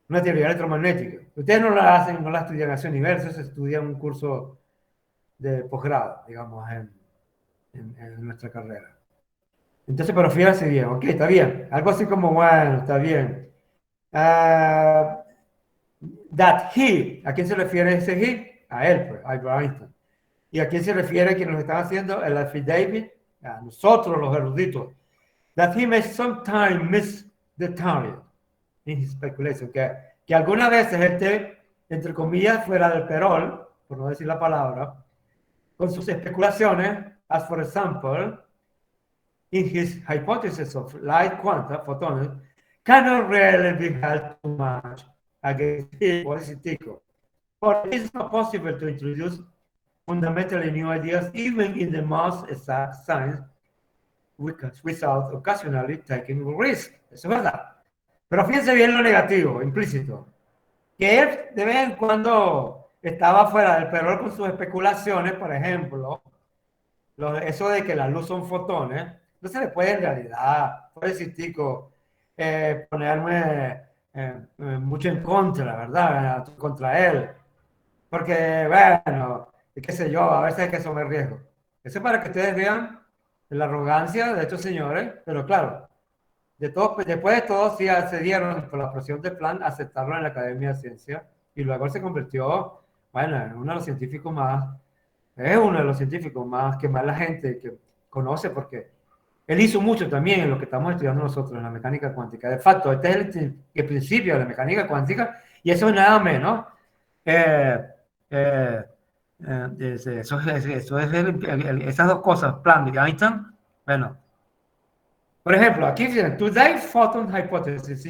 Una teoría electromagnética. Ustedes no la hacen, no la estudian a ese nivel, eso se estudia en un curso de posgrado, digamos, en nuestra carrera. Entonces, pero fíjate bien, ok, está bien. Algo así como, bueno, está bien. Ah, that he, ¿a quién se refiere ese he? A él, pues, a Albert Einstein. ¿Y a quién se refiere quienes lo están haciendo? El affidavit, a nosotros los eruditos. That he may sometimes miss the target in his speculation. Que algunas veces esté, entre comillas, fuera del perol, por no decir la palabra, con sus especulaciones, as for example, in his hypothesis of light quanta, photons, cannot really be held too much against it, what is it, Tico? For it is not possible to introduce fundamentally new ideas even in the most exact science without occasionally taking risk. Eso es verdad. Pero fíjense bien lo negativo, implícito. Que él de vez en cuando estaba fuera del perol con sus especulaciones, por ejemplo, eso de que la luz son fotones, no se le puede en realidad, puede decir, Tico, ponerme mucho en contra, ¿verdad? Contra él. Porque, bueno, qué sé yo, a veces hay que asumir riesgo. Eso es para que ustedes vean la arrogancia de estos señores, pero claro, después de todo, sí accedieron por la presión del plan a aceptarlo en la Academia de Ciencias y luego se convirtió, bueno, en uno de los científicos más, es uno de los científicos más que más la gente que conoce porque él hizo mucho también en lo que estamos estudiando nosotros en la mecánica cuántica. De facto, este es el principio de la mecánica cuántica y eso es nada menos. Eh, eh, esas dos cosas, Planck y Einstein, bueno, por ejemplo, aquí dice, Today Photon Hypothesis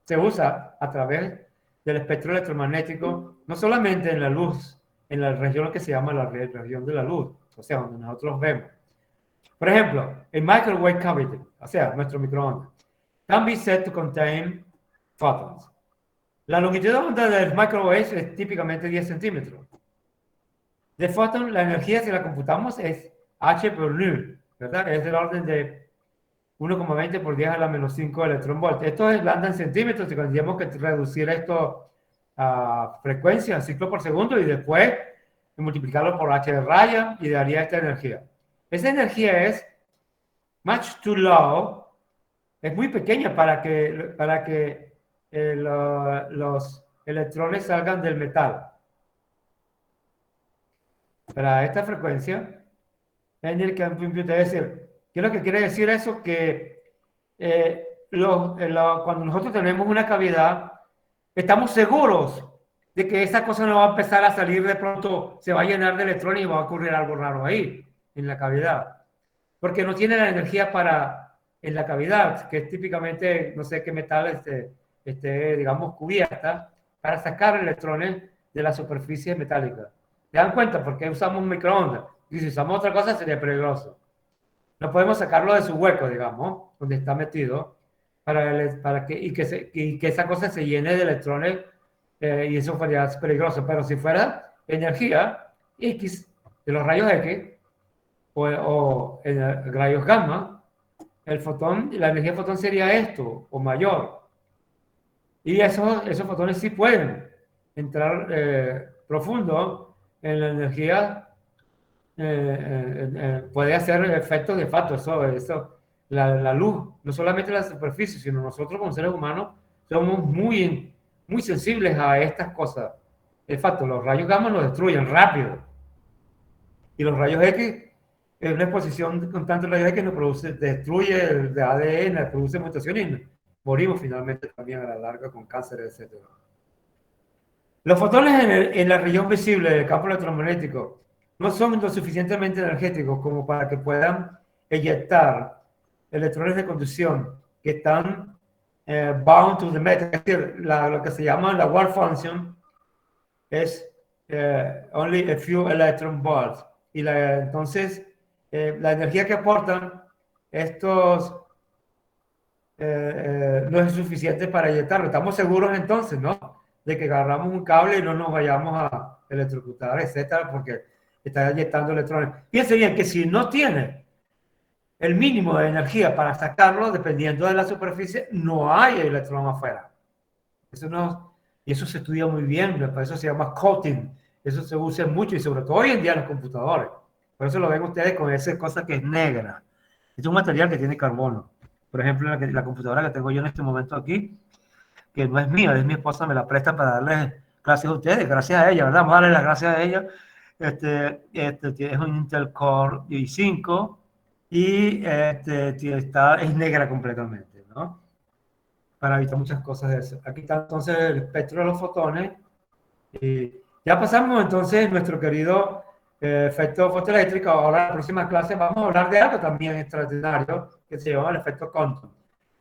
se usa a través del espectro electromagnético, no solamente en la luz, en la región que se llama la región de la luz, o sea, donde nosotros vemos. Por ejemplo, el microwave cavity, o sea, nuestro microondas, can be said to contain photons. La longitud de onda del microwave es típicamente 10 centímetros. De photón, la energía, si la computamos, es H por nu, ¿verdad? Es del orden de 1,20 por 10 a la menos 5 electronvolt. Esto es anda en centímetros y tendríamos que reducir esto a frecuencia, a ciclo por segundo, y después multiplicarlo por H de raya y daría esta energía. Esa energía es much too low, es muy pequeña para que los electrones salgan del metal. Para esta frecuencia, en el campo imputa, es decir, ¿qué es lo que quiere decir eso? Que cuando nosotros tenemos una cavidad, estamos seguros de que esa cosa no va a empezar a salir de pronto, se va a llenar de electrones y va a ocurrir algo raro ahí, en la cavidad. Porque no tiene la energía en la cavidad, que es típicamente, no sé qué metal digamos, cubierta, para sacar electrones de la superficie metálica. ¿Se dan cuenta? Porque usamos un microondas. Y si usamos otra cosa sería peligroso. No podemos sacarlo de su hueco, digamos, donde está metido, que esa cosa se llene de electrones y eso sería peligroso. Pero si fuera energía X, de los rayos X o rayos gamma, la energía fotón sería esto o mayor. Y esos fotones sí pueden entrar profundo en la energía, puede hacer efectos de facto, la luz, no solamente la superficie, sino nosotros como seres humanos somos muy sensibles a estas cosas. De facto, los rayos gamma nos destruyen rápido. Y los rayos X, una exposición constante de rayos X destruye el ADN, produce mutaciones y morimos finalmente también a la larga con cáncer, etc. Los fotones en la región visible del campo electromagnético no son lo suficientemente energéticos como para que puedan eyectar electrones de conducción que están bound to the metal. Es decir, lo que se llama la Ward function es only a few electron volts. Y entonces, la energía que aportan estos no es suficiente para eyectarlo. Estamos seguros entonces, ¿no? De que agarramos un cable y no nos vayamos a electrocutar, etcétera, porque está eyectando electrones. Piense bien que si no tiene el mínimo de energía para sacarlo, dependiendo de la superficie, no hay electrón afuera. Y eso se estudia muy bien, por eso se llama coating. Eso se usa mucho y sobre todo hoy en día en los computadores. Por eso lo ven ustedes con esa cosa que es negra. es un material que tiene carbono. Por ejemplo, la computadora que tengo yo en este momento aquí, que no es mía, es mi esposa, me la presta para darles clases a ustedes, gracias a ella, ¿verdad? Vamos a darle las gracias a ella. Es un Intel Core i5 y es negra completamente, ¿no? Para evitar muchas cosas de eso. Aquí está entonces el espectro de los fotones. Y ya pasamos entonces nuestro querido efecto fotoeléctrico. Ahora en la próxima clase vamos a hablar de algo también extraordinario que se llama el efecto Compton.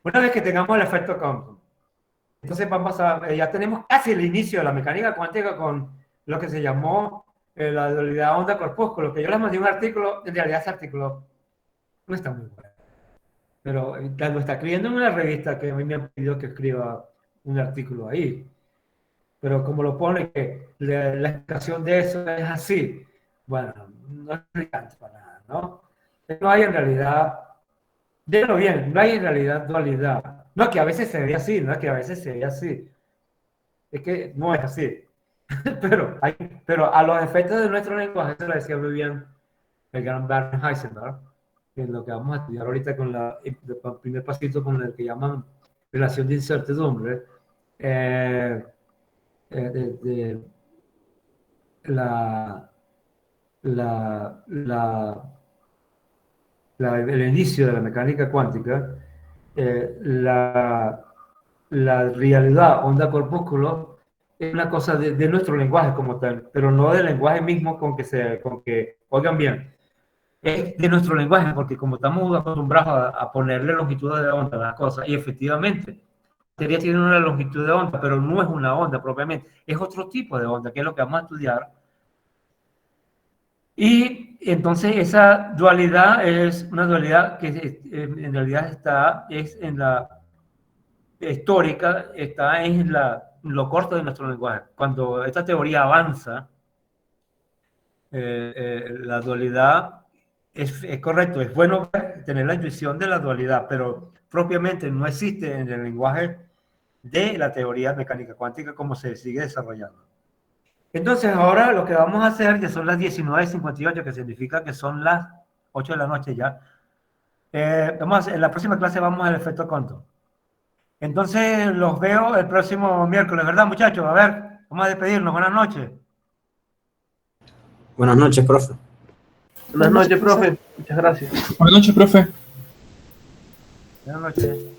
Una vez que tengamos el efecto Compton, entonces ya tenemos casi el inicio de la mecánica cuántica con lo que se llamó la dualidad onda-corpúsculo, que yo les mandé un artículo, en realidad ese artículo no está muy bueno, pero lo está escribiendo en una revista que a mí me han pedido que escriba un artículo ahí. Pero como lo pone que la explicación de eso es así, bueno, no es brillante para nada, ¿no? No hay en realidad, déjalo bien, no hay en realidad dualidad. No que a veces se ve así, no es que a veces se ve así. Es que no es así. pero a los efectos de nuestro lenguaje, se lo decía muy bien el gran Werner Heisenberg, en lo que vamos a estudiar ahorita con el primer pasito con el que llaman relación de incertidumbre. De la, la, la, el inicio de la mecánica cuántica, la realidad onda-corpúsculo es una cosa de nuestro lenguaje como tal, pero no del lenguaje mismo con que oigan bien, es de nuestro lenguaje, porque como estamos acostumbrados a ponerle longitud de onda a las cosas, y efectivamente, la materia tiene una longitud de onda, pero no es una onda propiamente, es otro tipo de onda, que es lo que vamos a estudiar. Y entonces esa dualidad es una dualidad que en realidad es en la histórica, está en lo corto de nuestro lenguaje. Cuando esta teoría avanza, la dualidad es correcto, es bueno tener la intuición de la dualidad, pero propiamente no existe en el lenguaje de la teoría mecánica cuántica como se sigue desarrollando. Entonces ahora lo que vamos a hacer, que son las 19:58, que significa que son las 8 de la noche ya, en la próxima clase vamos al efecto Compton. Entonces los veo el próximo miércoles, ¿verdad, muchachos? A ver, vamos a despedirnos. Buenas noches. Buenas noches, profe. Buenas noches, profe. Muchas gracias. Buenas noches, profe. Buenas noches.